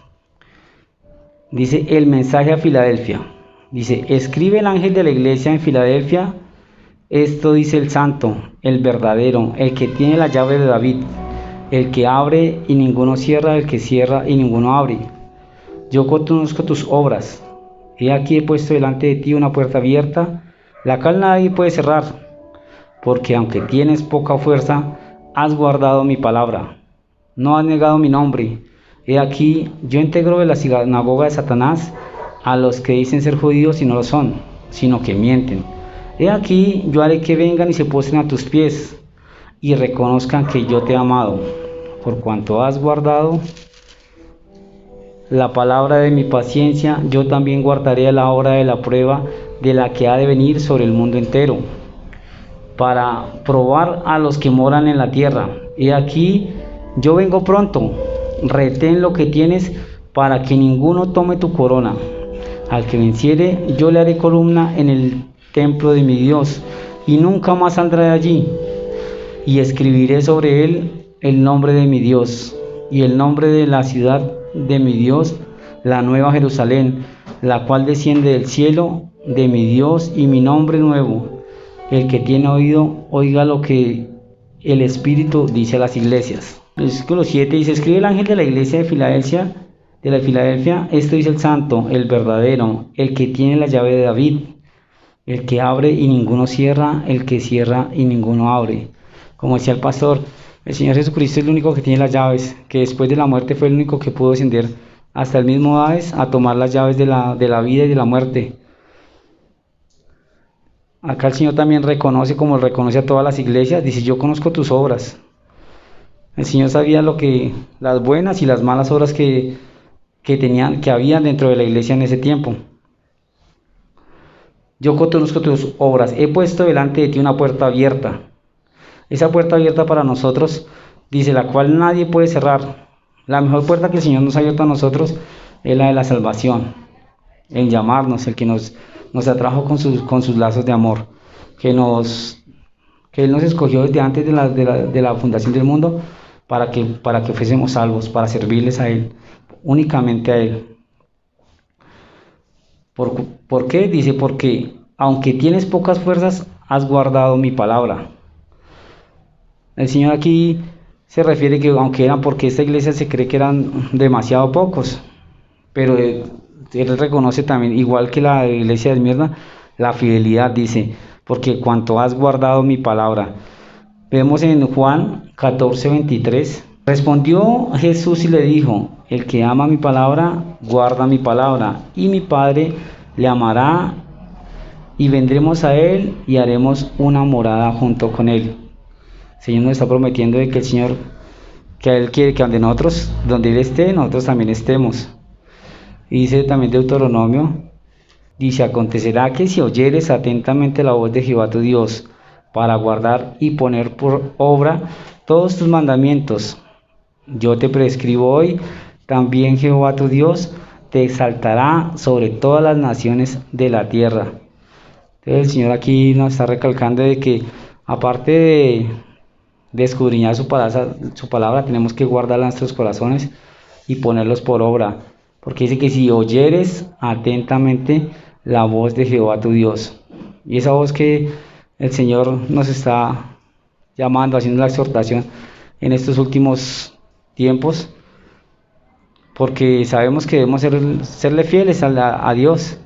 Dice el mensaje a Filadelfia. Dice, escribe el ángel de la iglesia en Filadelfia, esto dice el santo, el verdadero, el que tiene la llave de David, el que abre y ninguno cierra, el que cierra y ninguno abre. Yo conozco tus obras. He aquí he puesto delante de ti una puerta abierta, la cual nadie puede cerrar, porque aunque tienes poca fuerza, has guardado mi palabra. No has negado mi nombre. He aquí, yo integro de la sinagoga de Satanás a los que dicen ser judíos y no lo son, sino que mienten. He aquí, yo haré que vengan y se postren a tus pies y reconozcan que yo te he amado, por cuanto has guardado la palabra de mi paciencia. Yo también guardaré la hora de la prueba de la que ha de venir sobre el mundo entero, para probar a los que moran en la tierra. He aquí, yo vengo pronto. Retén lo que tienes para que ninguno tome tu corona. Al que venciere, yo le haré columna en el templo de mi Dios, y nunca más saldrá de allí. Y escribiré sobre él el nombre de mi Dios, y el nombre de la ciudad de mi Dios, la nueva Jerusalén, la cual desciende del cielo de mi Dios, y mi nombre nuevo. El que tiene oído, oiga lo que el Espíritu dice a las iglesias. Versículo 7 dice, escribe el ángel de la iglesia de Filadelfia, esto dice el santo, el verdadero, el que tiene la llave de David, el que abre y ninguno cierra, el que cierra y ninguno abre. Como decía el pastor, el Señor Jesucristo es el único que tiene las llaves, que después de la muerte fue el único que pudo descender hasta el mismo Hades a tomar las llaves de la vida y de la muerte. Acá el Señor también reconoce, como reconoce a todas las iglesias, dice, yo conozco tus obras. El Señor sabía las buenas y las malas obras que habían dentro de la iglesia en ese tiempo. Yo conozco tus obras, he puesto delante de ti una puerta abierta. Esa puerta abierta para nosotros, dice, la cual nadie puede cerrar. La mejor puerta que el Señor nos ha abierto a nosotros es la de la salvación, el llamarnos, el que nos atrajo con sus lazos de amor, que Él nos escogió desde antes de la fundación del mundo para que fuésemos salvos, para servirles a Él, únicamente a Él. ¿Por qué? Dice, porque aunque tienes pocas fuerzas, has guardado mi palabra. El Señor aquí se refiere que porque esta iglesia se cree que eran demasiado pocos, pero Él reconoce también, igual que la iglesia de Esmirna, la fidelidad, dice, porque cuanto has guardado mi palabra. Vemos en Juan 14:23, respondió Jesús y le dijo, el que ama mi palabra, guarda mi palabra, y mi Padre le amará, y vendremos a él y haremos una morada junto con él. El Señor nos está prometiendo de que Él quiere que donde Él esté, nosotros también estemos. Y dice también Deuteronomio Dice, acontecerá que si oyeres atentamente la voz de Jehová tu Dios, para guardar y poner por obra todos tus mandamientos, yo te prescribo hoy, también Jehová tu Dios te exaltará sobre todas las naciones de la tierra. Entonces el Señor aquí nos está recalcando de que aparte de escudriñar su palabra, tenemos que guardarla en nuestros corazones y ponerlos por obra, porque dice que si oyeres atentamente la voz de Jehová tu Dios, y esa voz que el Señor nos está llamando, haciendo la exhortación en estos últimos tiempos, porque sabemos que debemos serle fieles a Dios,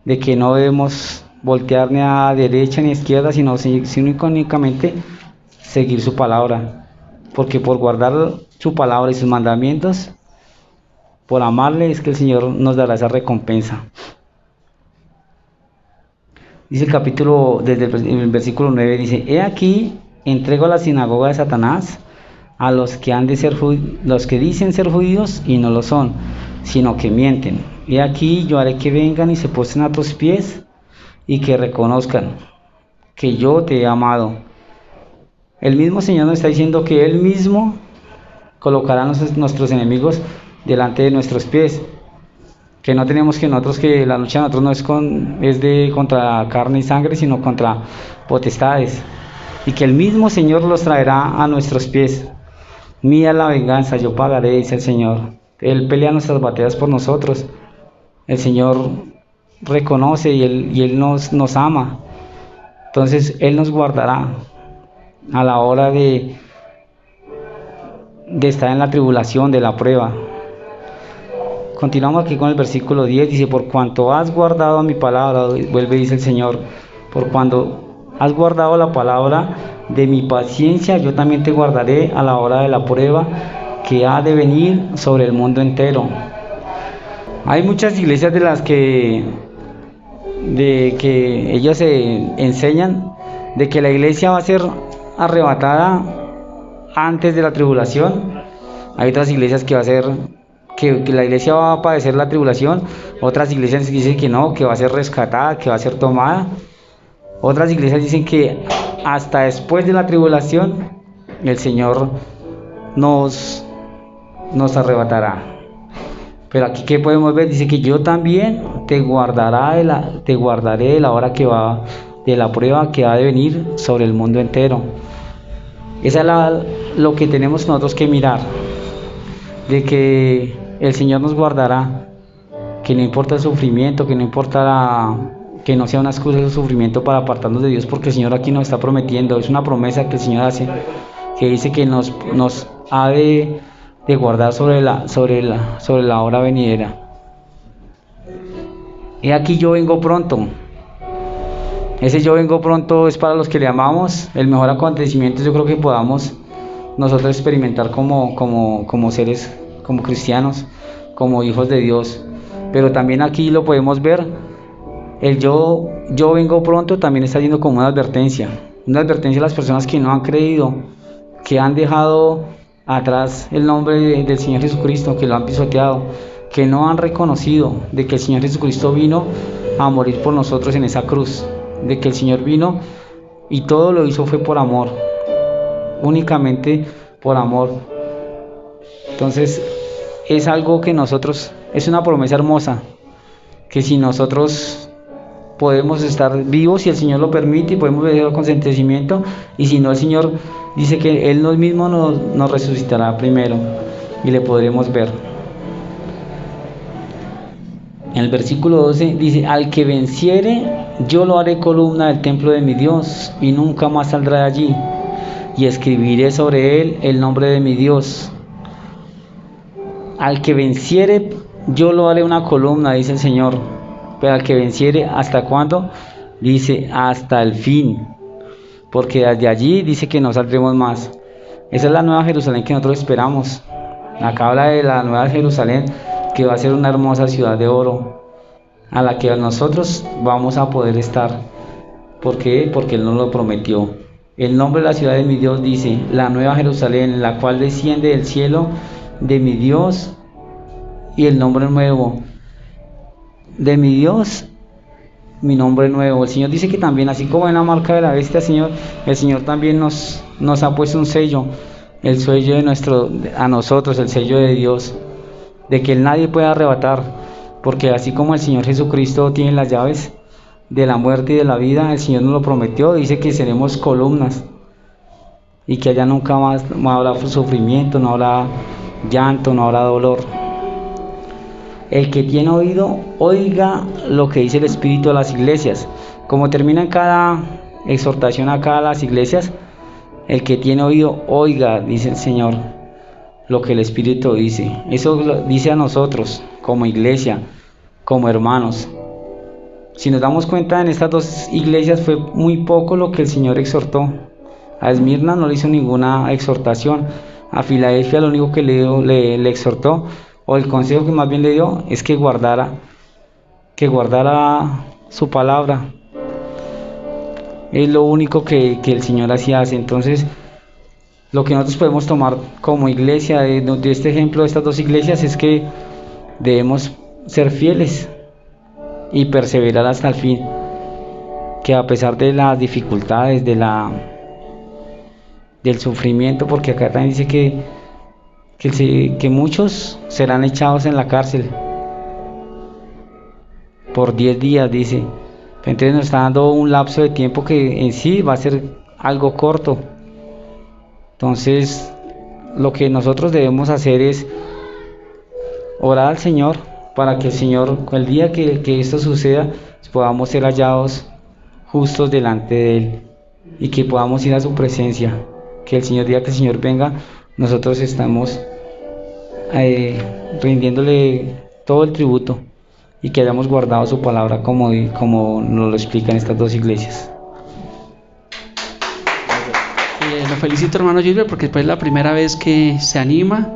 de que no debemos voltear ni a derecha ni a izquierda, sino únicamente seguir su palabra, porque por guardar su palabra y sus mandamientos, por amarle, es que el Señor nos dará esa recompensa. Dice el capítulo, desde el versículo 9, dice, he aquí, entrego a la sinagoga de Satanás a los que los que dicen ser judíos y no lo son, sino que mienten. He aquí, yo haré que vengan y se postren a tus pies y que reconozcan que yo te he amado. El mismo Señor nos está diciendo que Él mismo colocará a nuestros enemigos delante de nuestros pies, que no tenemos que la lucha de nosotros no es contra carne y sangre, sino contra potestades, y que el mismo Señor los traerá a nuestros pies. Mía la venganza, yo pagaré, dice el Señor. Él pelea nuestras batallas por nosotros. El Señor reconoce y Él nos ama. Entonces Él nos guardará a la hora de estar en la tribulación, de la prueba. Continuamos aquí con el versículo 10, dice, por cuanto has guardado mi palabra, vuelve, dice el Señor, por cuando has guardado la palabra de mi paciencia, yo también te guardaré a la hora de la prueba que ha de venir sobre el mundo entero. Hay muchas iglesias de que ellos se enseñan de que la iglesia va a ser arrebatada antes de la tribulación. Hay otras iglesias que va a ser que la iglesia va a padecer la tribulación. Otras iglesias dicen que no, que va a ser rescatada, que va a ser tomada. Otras iglesias dicen que hasta después de la tribulación el Señor nos arrebatará. Pero aquí, ¿qué podemos ver? Dice que yo también te guardaré de la hora que va, de la prueba que ha de venir sobre el mundo entero. Esa es lo que tenemos nosotros que mirar, de que el Señor nos guardará, que no importa el sufrimiento, que no importa que no sea una excusa el sufrimiento para apartarnos de Dios, porque el Señor aquí nos está prometiendo, es una promesa que el Señor hace, que dice que nos ha de guardar sobre la hora venidera. He aquí yo vengo pronto. Ese yo vengo pronto es para los que le amamos. El mejor acontecimiento yo creo que podamos nosotros experimentar como seres, como cristianos, como hijos de Dios. Pero también aquí lo podemos ver, el yo vengo pronto también está yendo como una advertencia a las personas que no han creído, que han dejado atrás el nombre del Señor Jesucristo, que lo han pisoteado, que no han reconocido de que el Señor Jesucristo vino a morir por nosotros en esa cruz, de que el Señor vino y todo lo hizo fue por amor, únicamente por amor. Entonces es algo que nosotros, es una promesa hermosa, que si nosotros podemos estar vivos, si el Señor lo permite, y podemos ver el consentimiento, y si no, el Señor dice que Él mismo nos resucitará primero y le podremos ver. En el versículo 12 dice, al que venciere, yo lo haré columna del templo de mi Dios, y nunca más saldrá de allí, y escribiré sobre él el nombre de mi Dios. Al que venciere, yo lo haré una columna, dice el Señor. Pero al que venciere, ¿hasta cuándo? Dice, hasta el fin. Porque desde allí dice que no saldremos más. Esa es la nueva Jerusalén que nosotros esperamos. Acá habla de la nueva Jerusalén, que va a ser una hermosa ciudad de oro, a la que nosotros vamos a poder estar. ¿Por qué? Porque Él nos lo prometió. El nombre de la ciudad de mi Dios dice, la nueva Jerusalén, la cual desciende del cielo de mi Dios, y el nombre nuevo de mi Dios mi nombre nuevo. El Señor dice que también, así como en la marca de la bestia, Señor, el Señor también nos ha puesto un sello, el sello a nosotros, el sello de Dios, de que nadie puede arrebatar, porque así como el Señor Jesucristo tiene las llaves de la muerte y de la vida, el Señor nos lo prometió, dice que seremos columnas y que allá nunca más no habrá sufrimiento, no habrá llanto, no habrá dolor. El que tiene oído, oiga lo que dice el Espíritu a las iglesias. Como termina en cada exhortación acá a las iglesias, el que tiene oído, oiga, dice el Señor, lo que el Espíritu dice. Eso lo dice a nosotros, como iglesia, como hermanos. Si nos damos cuenta, en estas dos iglesias fue muy poco lo que el Señor exhortó. A Esmirna no le hizo ninguna exhortación. A Filadelfia lo único que le exhortó, o el consejo que más bien le dio, es que guardara su palabra. Es lo único que el Señor así hace. Entonces, lo que nosotros podemos tomar como iglesia de este ejemplo de estas dos iglesias es que debemos ser fieles y perseverar hasta el fin, que a pesar de las dificultades, del sufrimiento, porque acá también dice que muchos serán echados en la cárcel por 10 días, dice. Entonces nos está dando un lapso de tiempo que en sí va a ser algo corto. Entonces lo que nosotros debemos hacer es orar al Señor para que el Señor, el día que esto suceda, podamos ser hallados justos delante de Él y que podamos ir a su presencia. Que el día que el Señor venga, nosotros estamos rindiéndole todo el tributo y que hayamos guardado su palabra como nos lo explican estas dos iglesias. Lo felicito, hermano Gilbert, porque es la primera vez que se anima.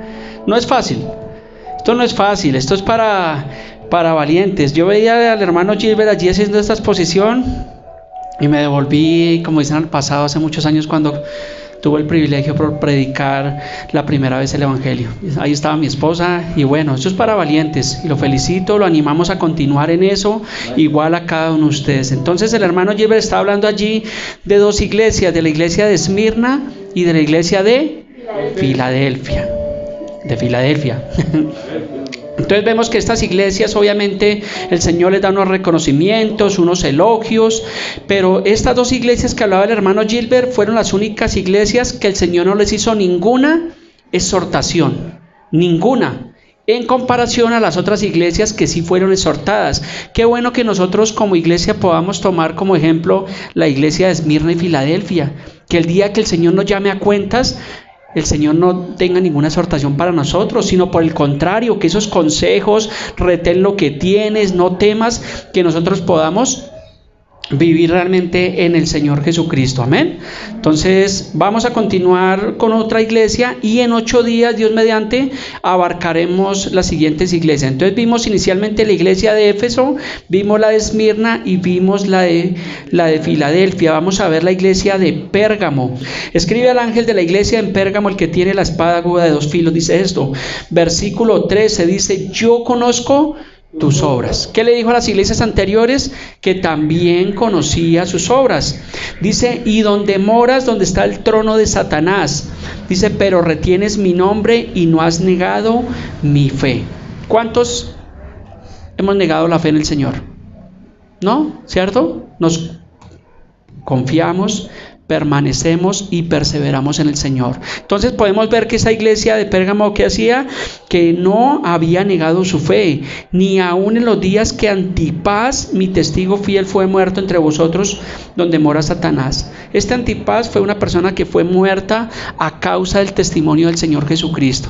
No es fácil, esto no es fácil, esto es para valientes. Yo veía al hermano Gilbert allí haciendo esta exposición y me devolví, como dicen, al pasado, hace muchos años, cuando tuve el privilegio por predicar la primera vez el Evangelio. Ahí estaba mi esposa y bueno, esto es para valientes y lo felicito, lo animamos a continuar en eso, igual a cada uno de ustedes. Entonces el hermano Gilbert está hablando allí de dos iglesias, de la iglesia de Esmirna y de la iglesia de Filadelfia. Entonces vemos que estas iglesias, obviamente el Señor les da unos reconocimientos, unos elogios, pero estas dos iglesias que hablaba el hermano Gilbert fueron las únicas iglesias que el Señor no les hizo ninguna exhortación, ninguna, en comparación a las otras iglesias que sí fueron exhortadas. Qué bueno que nosotros como iglesia podamos tomar como ejemplo la iglesia de Esmirna y Filadelfia, que el día que el Señor nos llame a cuentas, el Señor no tenga ninguna exhortación para nosotros, sino por el contrario, que esos consejos, retén lo que tienes, no temas, que nosotros podamos vivir realmente en el Señor Jesucristo. Amén. Entonces vamos a continuar con otra iglesia y en 8 días, Dios mediante, abarcaremos las siguientes iglesias. Entonces vimos inicialmente la iglesia de Éfeso, vimos la de Esmirna y vimos la de Filadelfia. Vamos a ver la iglesia de Pérgamo. Escribe al ángel de la iglesia en Pérgamo, el que tiene la espada aguda de 2 filos, dice esto. Versículo 13 dice: yo conozco tus obras. ¿Qué le dijo a las iglesias anteriores? Que también conocía sus obras. Dice: y donde moras, donde está el trono de Satanás. Dice: pero retienes mi nombre y no has negado mi fe. ¿Cuántos hemos negado la fe en el Señor? ¿No? ¿Cierto? Nos confiamos, permanecemos y perseveramos en el Señor. Entonces podemos ver que esa iglesia de Pérgamo, ¿qué hacía? Que no había negado su fe, ni aun en los días que Antipas, mi testigo fiel, fue muerto entre vosotros, donde mora Satanás. Este Antipas fue una persona que fue muerta a causa del testimonio del Señor Jesucristo.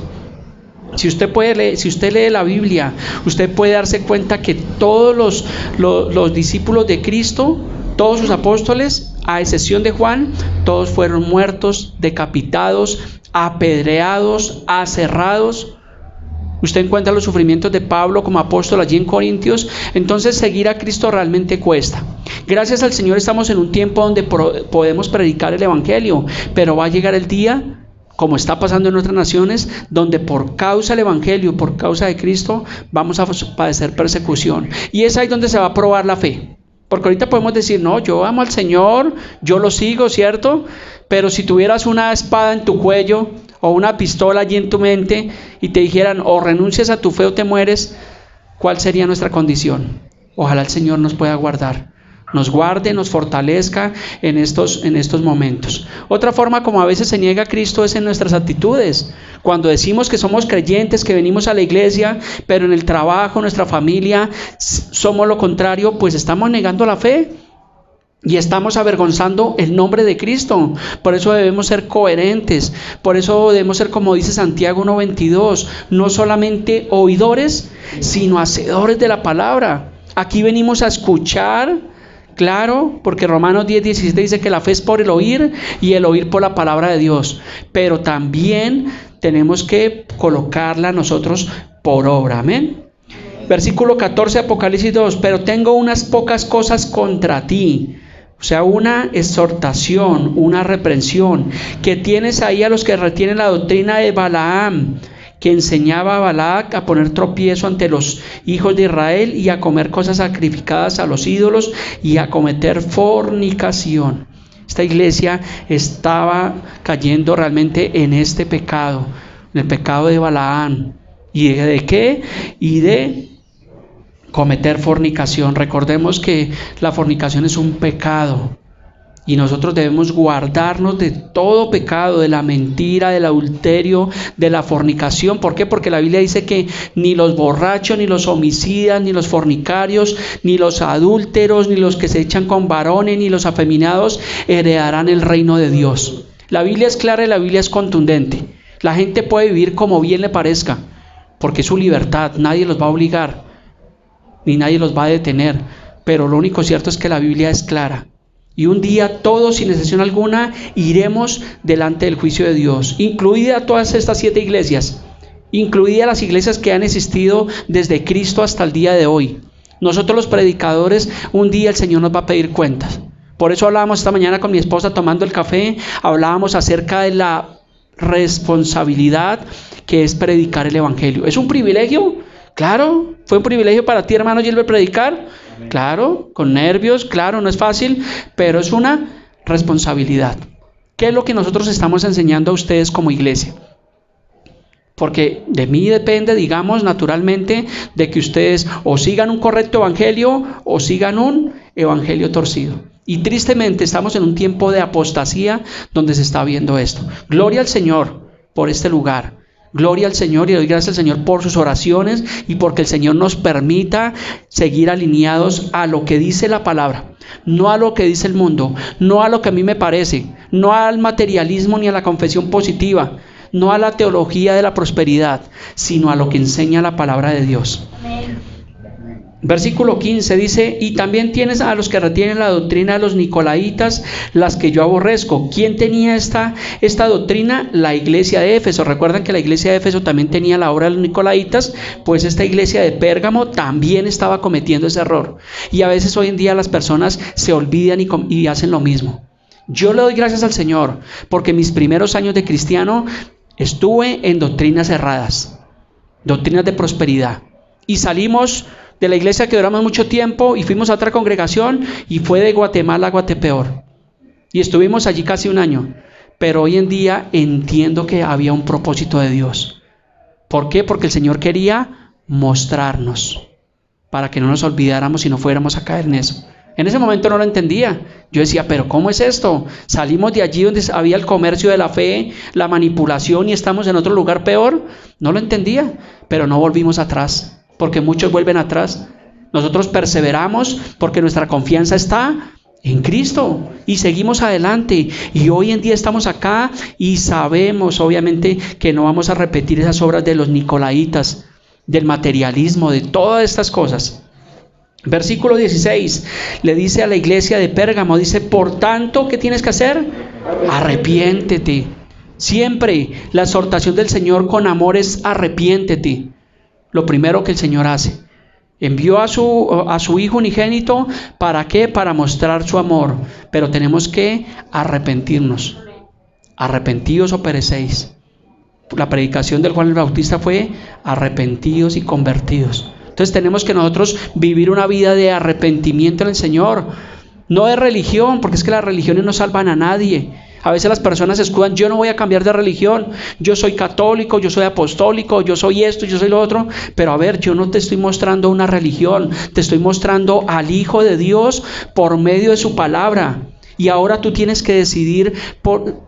Si usted lee la Biblia, usted puede darse cuenta que todos los discípulos de Cristo, todos sus apóstoles, a excepción de Juan, todos fueron muertos, decapitados, apedreados, aserrados. Usted encuentra los sufrimientos de Pablo como apóstol allí en Corintios. Entonces seguir a Cristo realmente cuesta. Gracias al Señor estamos en un tiempo donde podemos predicar el Evangelio, pero va a llegar el día, como está pasando en otras naciones, donde por causa del Evangelio, por causa de Cristo, vamos a padecer persecución. Y es ahí donde se va a probar la fe. Porque ahorita podemos decir, no, yo amo al Señor, yo lo sigo, ¿cierto? Pero si tuvieras una espada en tu cuello o una pistola allí en tu mente y te dijeran, o renuncias a tu fe o te mueres, ¿cuál sería nuestra condición? Ojalá el Señor nos pueda guardar, nos guarde, nos fortalezca en estos momentos. Otra forma como a veces se niega a Cristo es en nuestras actitudes. Cuando decimos que somos creyentes, que venimos a la iglesia, pero en el trabajo, en nuestra familia, somos lo contrario, pues estamos negando la fe. Y estamos avergonzando el nombre de Cristo. Por eso debemos ser coherentes. Por eso debemos ser, como dice Santiago 1:22, no solamente oidores, sino hacedores de la palabra. Aquí venimos a escuchar, claro, porque Romanos 10:17 dice que la fe es por el oír y el oír por la palabra de Dios. Pero también tenemos que colocarla nosotros por obra. Amén. Versículo 14, Apocalipsis 2. Pero tengo unas pocas cosas contra ti. O sea, una exhortación, una reprensión, que tienes ahí a los que retienen la doctrina de Balaam, que enseñaba a Balac a poner tropiezo ante los hijos de Israel y a comer cosas sacrificadas a los ídolos y a cometer fornicación. Esta iglesia estaba cayendo realmente en este pecado, en el pecado de Balaam. ¿Y de qué? Y de cometer fornicación. Recordemos que la fornicación es un pecado y nosotros debemos guardarnos de todo pecado, de la mentira, del adulterio, de la fornicación. ¿Por qué? Porque la Biblia dice que ni los borrachos, ni los homicidas, ni los fornicarios, ni los adúlteros, ni los que se echan con varones, ni los afeminados heredarán el reino de Dios. La Biblia es clara y la Biblia es contundente. La gente puede vivir como bien le parezca, porque es su libertad, nadie los va a obligar, ni nadie los va a detener, pero lo único cierto es que la Biblia es clara. Y un día todos, sin excepción alguna, iremos delante del juicio de Dios, incluida todas estas 7 iglesias, incluidas las iglesias que han existido desde Cristo hasta el día de hoy. Nosotros los predicadores, un día el Señor nos va a pedir cuentas. Por eso hablábamos esta mañana con mi esposa tomando el café, hablábamos acerca de la responsabilidad que es predicar el Evangelio. ¿Es un privilegio? Claro. ¿Fue un privilegio para ti, hermano Gilbert, predicar? Amén. Claro, con nervios, claro, no es fácil, pero es una responsabilidad. ¿Qué es lo que nosotros estamos enseñando a ustedes como iglesia? Porque de mí depende, digamos, naturalmente, de que ustedes o sigan un correcto evangelio o sigan un evangelio torcido. Y tristemente estamos en un tiempo de apostasía donde se está viendo esto. Gloria al Señor por este lugar. Gloria al Señor y le doy gracias al Señor por sus oraciones y porque el Señor nos permita seguir alineados a lo que dice la palabra, no a lo que dice el mundo, no a lo que a mí me parece, no al materialismo ni a la confesión positiva, no a la teología de la prosperidad, sino a lo que enseña la palabra de Dios. Amén. Versículo 15 dice, y también tienes a los que retienen la doctrina de los nicolaitas, las que yo aborrezco. ¿Quién tenía esta doctrina? La iglesia de Éfeso. Recuerdan que la iglesia de Éfeso también tenía la obra de los nicolaitas, pues esta iglesia de Pérgamo también estaba cometiendo ese error. Y a veces hoy en día las personas se olvidan y hacen lo mismo. Yo le doy gracias al Señor, porque mis primeros años de cristiano estuve en doctrinas erradas, doctrinas de prosperidad. Y salimos de la iglesia que duramos mucho tiempo y fuimos a otra congregación y fue de Guatemala a Guatepeor. Y estuvimos allí casi un año. Pero hoy en día entiendo que había un propósito de Dios. ¿Por qué? Porque el Señor quería mostrarnos para que no nos olvidáramos y no fuéramos a caer en eso. En ese momento no lo entendía. Yo decía, pero ¿cómo es esto? Salimos de allí donde había el comercio de la fe, la manipulación y estamos en otro lugar peor. No lo entendía, pero no volvimos atrás. Porque muchos vuelven atrás. Nosotros perseveramos porque nuestra confianza está en Cristo y seguimos adelante. Y hoy en día estamos acá y sabemos obviamente que no vamos a repetir esas obras de los nicolaitas, del materialismo, de todas estas cosas. Versículo 16 le dice a la iglesia de Pérgamo, dice, por tanto, ¿qué tienes que hacer? Arrepiéntete. Siempre la exhortación del Señor con amor es arrepiéntete. Lo primero que el Señor hace. Envió a su Hijo unigénito, ¿para qué? Para mostrar su amor. Pero tenemos que arrepentirnos. Arrepentidos o perecéis. La predicación del Juan el Bautista fue arrepentidos y convertidos. Entonces tenemos que nosotros vivir una vida de arrepentimiento en el Señor, no de religión, porque es que las religiones no salvan a nadie. A veces las personas se escudan, yo no voy a cambiar de religión, yo soy católico, yo soy apostólico, yo soy esto, yo soy lo otro. Pero a ver, yo no te estoy mostrando una religión, te estoy mostrando al Hijo de Dios por medio de su palabra. Y ahora tú tienes que decidir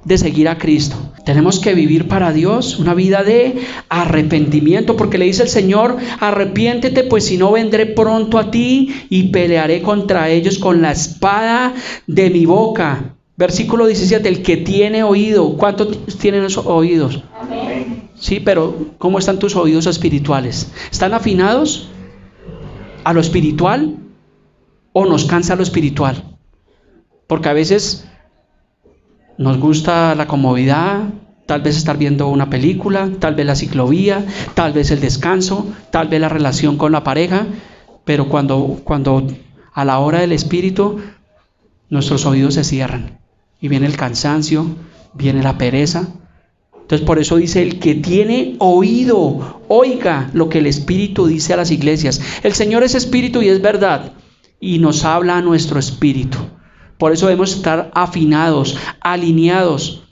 de seguir a Cristo. Tenemos que vivir para Dios una vida de arrepentimiento, porque le dice el Señor, arrepiéntete, pues si no vendré pronto a ti y pelearé contra ellos con la espada de mi boca. Versículo 17, el que tiene oído. ¿Cuántos tienen esos oídos? Amén. Sí, pero ¿cómo están tus oídos espirituales? ¿Están afinados a lo espiritual o nos cansa lo espiritual? Porque a veces nos gusta la comodidad, tal vez estar viendo una película, tal vez la ciclovía, tal vez el descanso, tal vez la relación con la pareja, pero cuando a la hora del espíritu, nuestros oídos se cierran y viene el cansancio, viene la pereza. Entonces por eso dice, el que tiene oído, oiga lo que el Espíritu dice a las iglesias. El Señor es espíritu y es verdad, y nos habla a nuestro espíritu. Por eso debemos estar afinados, alineados,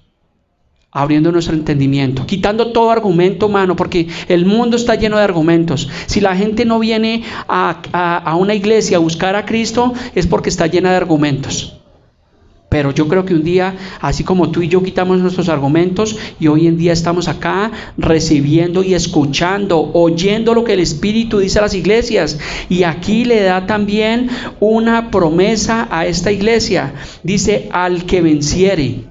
abriendo nuestro entendimiento, quitando todo argumento humano, porque el mundo está lleno de argumentos. Si la gente no viene a una iglesia a buscar a Cristo, es porque está llena de argumentos. Pero yo creo que un día, así como tú y yo quitamos nuestros argumentos, y hoy en día estamos acá recibiendo y escuchando, oyendo lo que el Espíritu dice a las iglesias. Y aquí le da también una promesa a esta iglesia. Dice, al que venciere,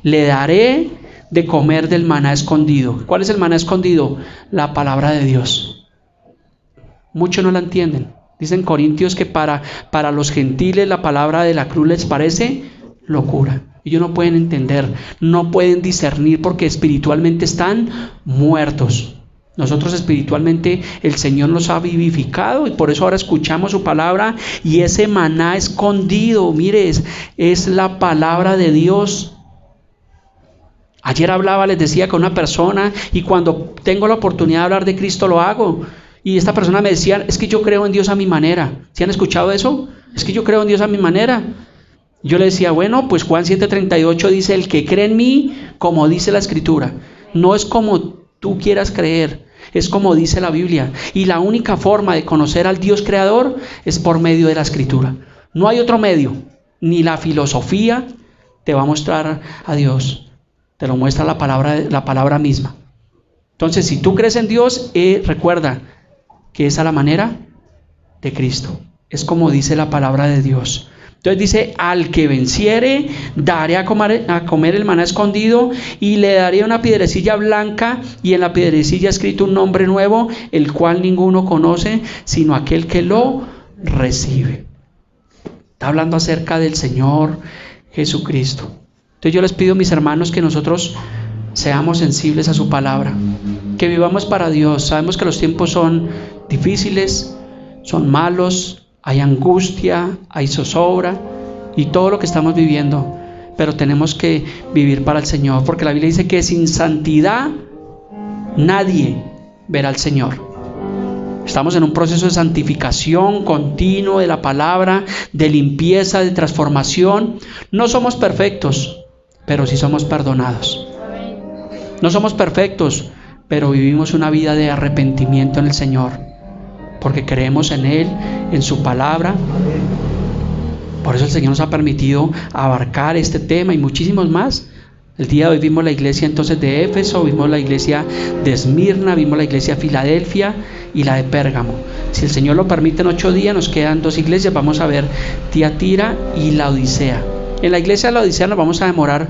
le daré de comer del maná escondido. ¿Cuál es el maná escondido? La palabra de Dios. Muchos no la entienden. Dicen Corintios que para los gentiles la palabra de la cruz les parece locura. Ellos no pueden entender, no pueden discernir porque espiritualmente están muertos. Nosotros espiritualmente el Señor nos ha vivificado y por eso ahora escuchamos su palabra, y ese maná escondido, mire, es la palabra de Dios. Ayer hablaba, les decía, con una persona, y cuando tengo la oportunidad de hablar de Cristo lo hago. Y esta persona me decía, es que yo creo en Dios a mi manera. ¿Sí han escuchado eso? Es que yo creo en Dios a mi manera. Yo le decía, bueno, pues Juan 7:38 dice, el que cree en mí, como dice la Escritura. No es como tú quieras creer, es como dice la Biblia. Y la única forma de conocer al Dios creador es por medio de la Escritura. No hay otro medio, ni la filosofía te va a mostrar a Dios. Te lo muestra la palabra misma. Entonces, si tú crees en Dios, recuerda que es a la manera de Cristo. Es como dice la palabra de Dios. Entonces dice, al que venciere, daré a comer el maná escondido, y le daré una piedrecilla blanca, y en la piedrecilla escrito un nombre nuevo, el cual ninguno conoce, sino aquel que lo recibe. Está hablando acerca del Señor Jesucristo. Entonces yo les pido, mis hermanos, que nosotros seamos sensibles a su palabra, que vivamos para Dios. Sabemos que los tiempos son difíciles, son malos, hay angustia, hay zozobra y todo lo que estamos viviendo, pero tenemos que vivir para el Señor, porque la Biblia dice que sin santidad nadie verá al Señor. Estamos en un proceso de santificación continuo de la palabra, de limpieza, de transformación. No somos perfectos, pero sí somos perdonados. No somos perfectos, pero vivimos una vida de arrepentimiento en el Señor, porque creemos en Él, en su palabra. Por eso el Señor nos ha permitido abarcar este tema y muchísimos más. El día de hoy vimos la iglesia entonces de Éfeso, vimos la iglesia de Esmirna, vimos la iglesia de Filadelfia y la de Pérgamo. Si el Señor lo permite, en 8 días nos quedan 2 iglesias. Vamos a ver Tiatira y Laodicea. En la iglesia de Laodicea nos vamos a demorar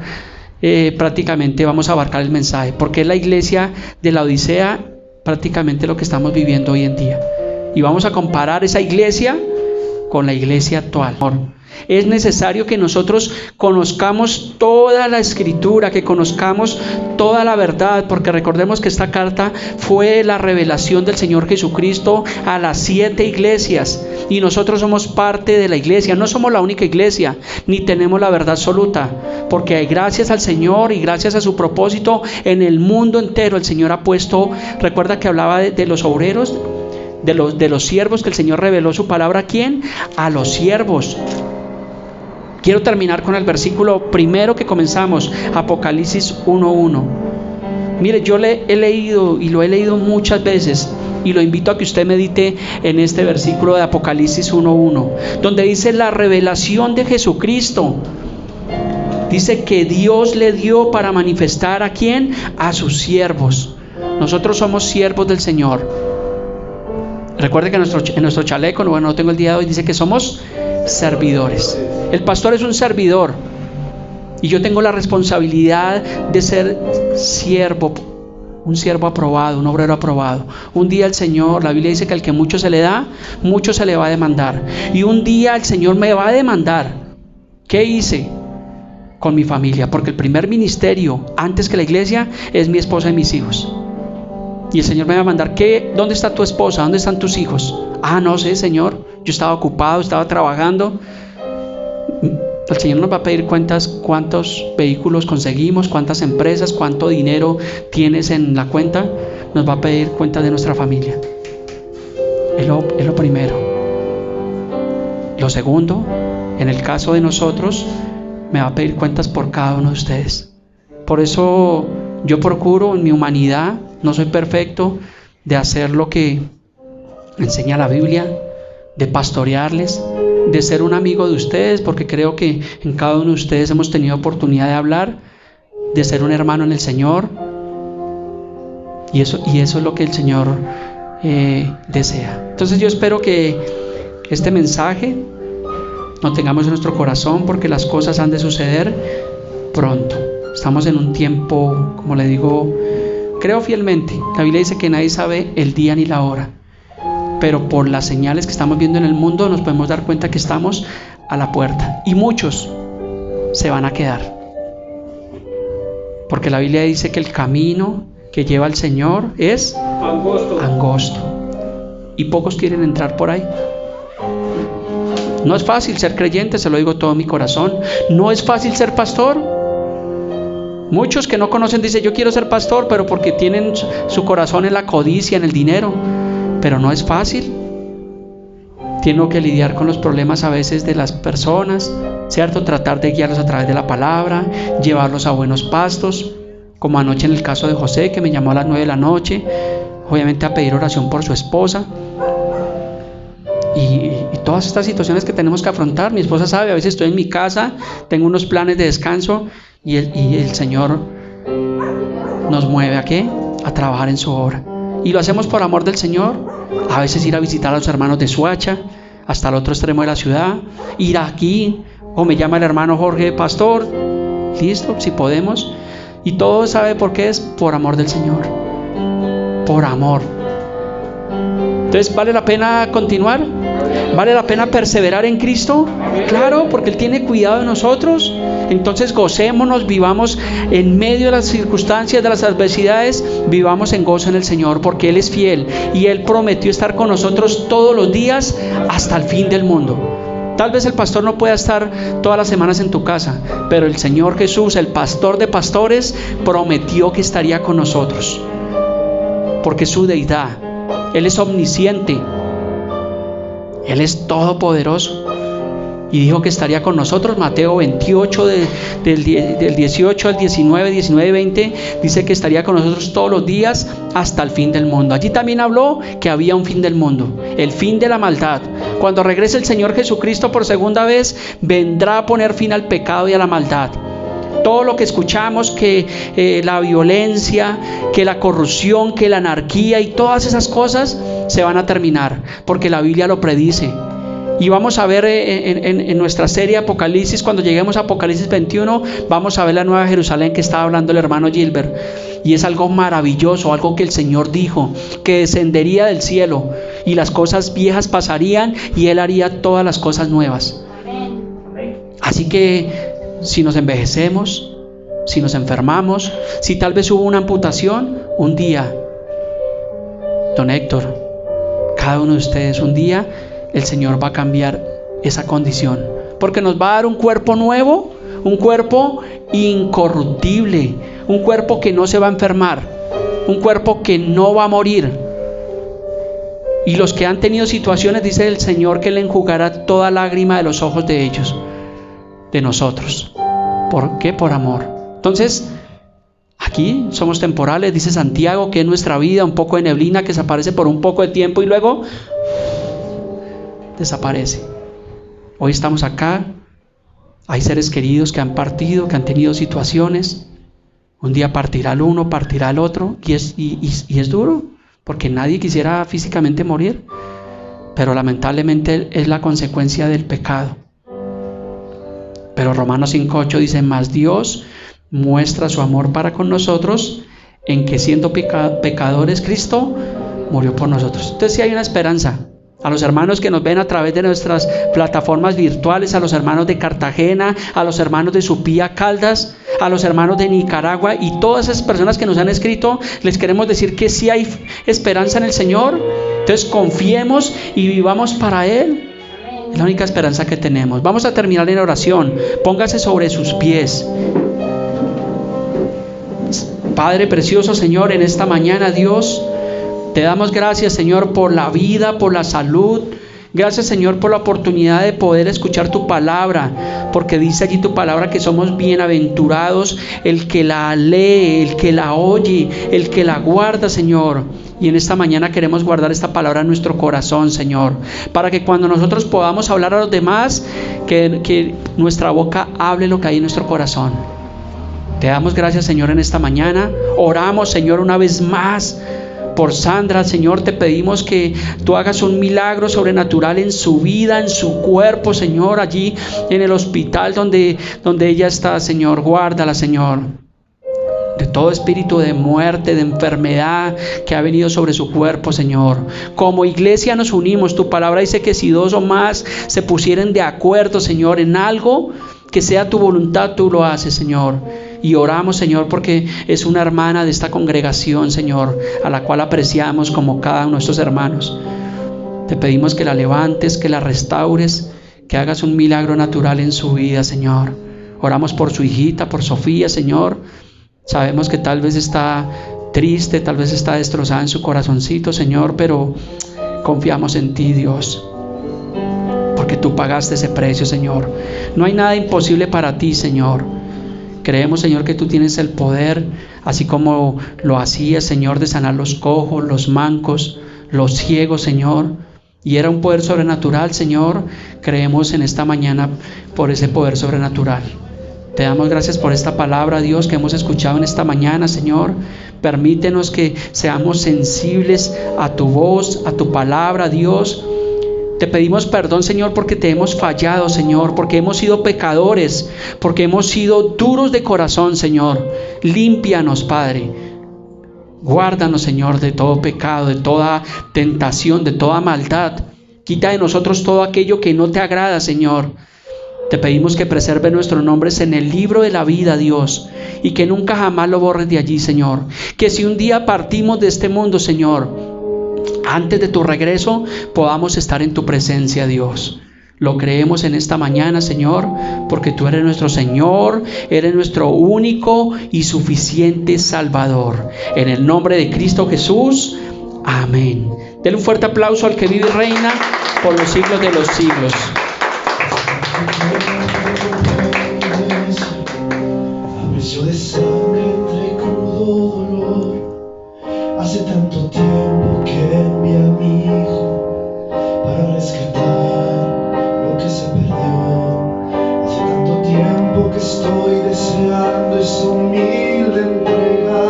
prácticamente, vamos a abarcar el mensaje, porque es la iglesia de Laodicea prácticamente lo que estamos viviendo hoy en día. Y vamos a comparar esa iglesia con la iglesia actual. Es necesario que nosotros conozcamos toda la Escritura, que conozcamos toda la verdad, porque recordemos que esta carta fue la revelación del Señor Jesucristo a las 7 iglesias, y nosotros somos parte de la iglesia. No somos la única iglesia, ni tenemos la verdad absoluta, porque gracias al Señor y gracias a su propósito en el mundo entero, el Señor ha puesto, recuerda que hablaba de los obreros, de los siervos que el Señor reveló su palabra. ¿A quién? A los siervos. Quiero terminar con el versículo primero que comenzamos, Apocalipsis 1:1. Mire, yo he leído y lo he leído muchas veces, y lo invito a que usted medite en este versículo de Apocalipsis 1:1, donde dice la revelación de Jesucristo. Dice que Dios le dio para manifestar ¿a quién? A sus siervos. Nosotros somos siervos del Señor. Recuerde que en nuestro chaleco, bueno, no tengo el día de hoy, dice que somos servidores. El pastor es un servidor, y yo tengo la responsabilidad de ser siervo, un siervo aprobado, un obrero aprobado. Un día el Señor, la Biblia dice que al que mucho se le da, mucho se le va a demandar. Y un día el Señor me va a demandar. ¿Qué hice con mi familia? Porque el primer ministerio, antes que la iglesia, es mi esposa y mis hijos. Y el Señor me va a mandar, ¿dónde está tu esposa? ¿Dónde están tus hijos? Ah, no sé, Señor, yo estaba ocupado, estaba trabajando. El Señor nos va a pedir cuentas, cuántos vehículos conseguimos, cuántas empresas, cuánto dinero tienes en la cuenta. Nos va a pedir cuentas de nuestra familia. Es lo primero. Lo segundo, en el caso de nosotros, me va a pedir cuentas por cada uno de ustedes. Por eso yo procuro en mi humanidad, no soy perfecto, de hacer lo que enseña la Biblia, de pastorearles, de ser un amigo de ustedes, porque creo que en cada uno de ustedes hemos tenido oportunidad de hablar, de ser un hermano en el Señor, y eso es lo que el Señor desea. Entonces yo espero que este mensaje lo tengamos en nuestro corazón, porque las cosas han de suceder pronto. Estamos en un tiempo, como le digo, creo fielmente, la Biblia dice que nadie sabe el día ni la hora, pero por las señales que estamos viendo en el mundo nos podemos dar cuenta que estamos a la puerta, y muchos se van a quedar, porque la Biblia dice que el camino que lleva al Señor es angosto, y pocos quieren entrar por ahí. No es fácil ser creyente, se lo digo todo mi corazón. No es fácil ser pastor. Muchos que no conocen dicen, yo quiero ser pastor, pero porque tienen su corazón en la codicia, en el dinero. Pero no es fácil. Tengo que lidiar con los problemas a veces de las personas, ¿cierto? Tratar de guiarlos a través de la palabra, llevarlos a buenos pastos, como anoche en el caso de José, que me llamó a las 9 de la noche, obviamente a pedir oración por su esposa. Y todas estas situaciones que tenemos que afrontar. Mi esposa sabe, a veces estoy en mi casa, tengo unos planes de descanso, y el Señor nos mueve ¿a qué? A trabajar en su obra. Y lo hacemos por amor del Señor. A veces ir a visitar a los hermanos de Suacha, hasta el otro extremo de la ciudad, ir aquí, o me llama el hermano Jorge, pastor, listo, si podemos. Y todo sabe por qué es, por amor del Señor, por amor. Entonces, ¿vale la pena continuar? ¿Vale la pena perseverar en Cristo? Claro, porque Él tiene cuidado de nosotros. Entonces gocémonos, vivamos en medio de las circunstancias, de las adversidades, vivamos en gozo en el Señor, porque Él es fiel y Él prometió estar con nosotros todos los días hasta el fin del mundo. Tal vez el pastor no pueda estar todas las semanas en tu casa, pero el Señor Jesús, el pastor de pastores, prometió que estaría con nosotros, porque es su deidad. Él es omnisciente, Él es todopoderoso, y dijo que estaría con nosotros. Mateo 28 del 18 al 19 y 20 dice que estaría con nosotros todos los días hasta el fin del mundo. Allí también habló que había un fin del mundo, el fin de la maldad. Cuando regrese el Señor Jesucristo por segunda vez, vendrá a poner fin al pecado y a la maldad. Todo lo que escuchamos, que la violencia, que la corrupción, que la anarquía y todas esas cosas se van a terminar, porque la Biblia lo predice. Y vamos a ver en nuestra serie Apocalipsis, cuando lleguemos a Apocalipsis 21, vamos a ver la Nueva Jerusalén que estaba hablando el hermano Gilbert. Y es algo maravilloso, algo que el Señor dijo, que descendería del cielo y las cosas viejas pasarían y Él haría todas las cosas nuevas. Así que si nos envejecemos, si nos enfermamos, si tal vez hubo una amputación, un día, don Héctor, cada uno de ustedes, un día el Señor va a cambiar esa condición, porque nos va a dar un cuerpo nuevo, un cuerpo incorruptible, un cuerpo que no se va a enfermar, un cuerpo que no va a morir. Y los que han tenido situaciones, dice el Señor, que Él enjugará toda lágrima de los ojos de ellos, de nosotros. ¿Por qué? Por amor. Entonces, aquí somos temporales, dice Santiago, que es nuestra vida un poco de neblina que desaparece por un poco de tiempo y luego desaparece. Hoy estamos acá, hay seres queridos que han partido, que han tenido situaciones. Un día partirá el uno, partirá el otro, y es duro, porque nadie quisiera físicamente morir, pero lamentablemente es la consecuencia del pecado. Pero Romanos 5:8 dice: mas Dios muestra su amor para con nosotros en que siendo pecadores Cristo murió por nosotros. Entonces sí hay una esperanza. A los hermanos que nos ven a través de nuestras plataformas virtuales, a los hermanos de Cartagena, a los hermanos de Supía, Caldas, a los hermanos de Nicaragua y todas esas personas que nos han escrito, les queremos decir que sí hay esperanza en el Señor. Entonces confiemos y vivamos para Él. Es la única esperanza que tenemos. Vamos a terminar en oración. Póngase sobre sus pies. Padre precioso, Señor, en esta mañana, Dios, te damos gracias, Señor, por la vida, por la salud. Gracias, Señor, por la oportunidad de poder escuchar tu palabra, porque dice allí tu palabra que somos bienaventurados el que la lee, el que la oye, el que la guarda, Señor. Y en esta mañana queremos guardar esta palabra en nuestro corazón, Señor, para que cuando nosotros podamos hablar a los demás, que nuestra boca hable lo que hay en nuestro corazón. Te damos gracias, Señor, en esta mañana. Oramos, Señor, una vez más por Sandra. Señor, te pedimos que tú hagas un milagro sobrenatural en su vida, en su cuerpo, Señor, allí en el hospital donde ella está, Señor. Guárdala, Señor, de todo espíritu de muerte, de enfermedad que ha venido sobre su cuerpo, Señor. Como iglesia nos unimos. Tu palabra dice que si dos o más se pusieren de acuerdo, Señor, en algo que sea tu voluntad, tú lo haces, Señor. Y oramos, Señor, porque es una hermana de esta congregación, Señor, a la cual apreciamos como cada uno de nuestros hermanos. Te pedimos que la levantes, que la restaures, que hagas un milagro natural en su vida, Señor. Oramos por su hijita, por Sofía, Señor. Sabemos que tal vez está triste, tal vez está destrozada en su corazoncito, Señor, pero confiamos en ti, Dios, porque tú pagaste ese precio, Señor. No hay nada imposible para ti, Señor. Creemos, Señor, que tú tienes el poder, así como lo hacías, Señor, de sanar los cojos, los mancos, los ciegos, Señor. Y era un poder sobrenatural, Señor. Creemos en esta mañana por ese poder sobrenatural. Te damos gracias por esta palabra, Dios, que hemos escuchado en esta mañana, Señor. Permítenos que seamos sensibles a tu voz, a tu palabra, Dios. Te pedimos perdón, Señor, porque te hemos fallado, Señor, porque hemos sido pecadores, porque hemos sido duros de corazón, Señor. Límpianos, Padre. Guárdanos, Señor, de todo pecado, de toda tentación, de toda maldad. Quita de nosotros todo aquello que no te agrada, Señor. Te pedimos que preserve nuestros nombres en el libro de la vida, Dios, y que nunca jamás lo borres de allí, Señor. Que si un día partimos de este mundo, Señor, antes de tu regreso, podamos estar en tu presencia, Dios. Lo creemos en esta mañana, Señor, porque tú eres nuestro Señor, eres nuestro único y suficiente Salvador. En el nombre de Cristo Jesús, amén. Denle un fuerte aplauso al que vive y reina por los siglos de los siglos. A precio de sangre entre crudo dolor, hace tanto tiempo que envié a mi hijo para rescatar lo que se perdió. Hace tanto tiempo que estoy deseando esa humilde entrega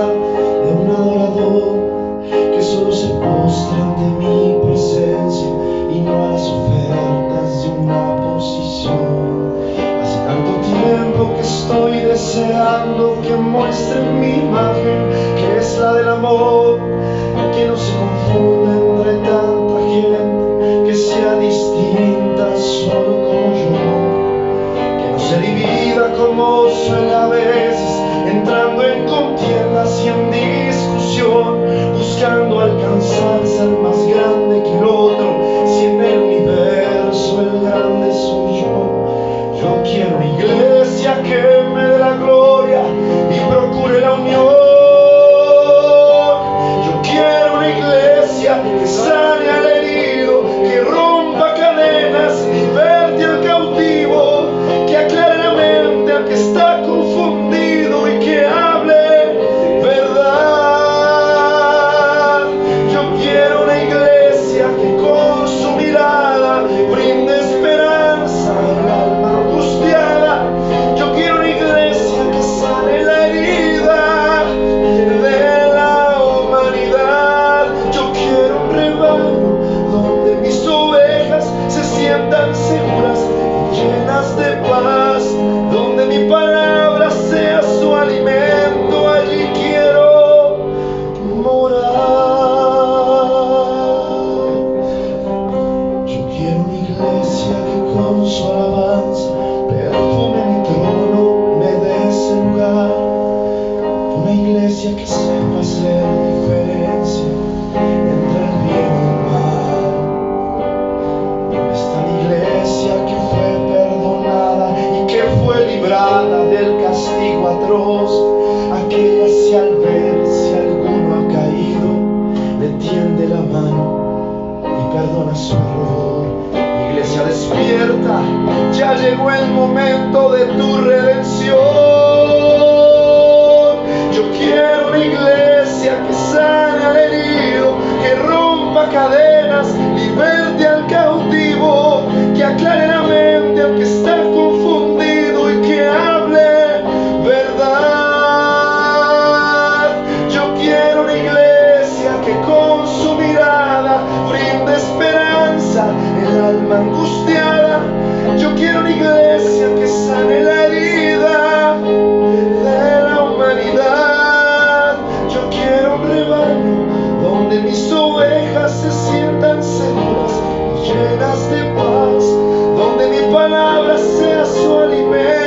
de un adorador que solo se postre ante mi presencia y no a las ofertas de una posición. Hace tanto tiempo que estoy deseando que muestren mi imagen, que es la del amor, que no se confunda entre tanta gente, que sea distinta solo como yo, que no se divida como suele a veces, entrando en contiendas y en discusión, buscando alcanzar ser más grande que el otro, si en el universo el grande soy yo. Yo quiero una iglesia que me dé la gloria y procure la unión. Yo quiero una iglesia que sane a la herida el momento de tu redención. Yo quiero una iglesia que sane al herido, que rompa cadenas, liberte al cautivo, que aclare la mente al que está confundido y que hable verdad. Yo quiero una iglesia que con su mirada brinde esperanza el alma angustiada. Yo quiero una iglesia que sane la herida de la humanidad. Yo quiero un rebaño donde mis ovejas se sientan seguras y llenas de paz, donde mi palabra sea su alimento.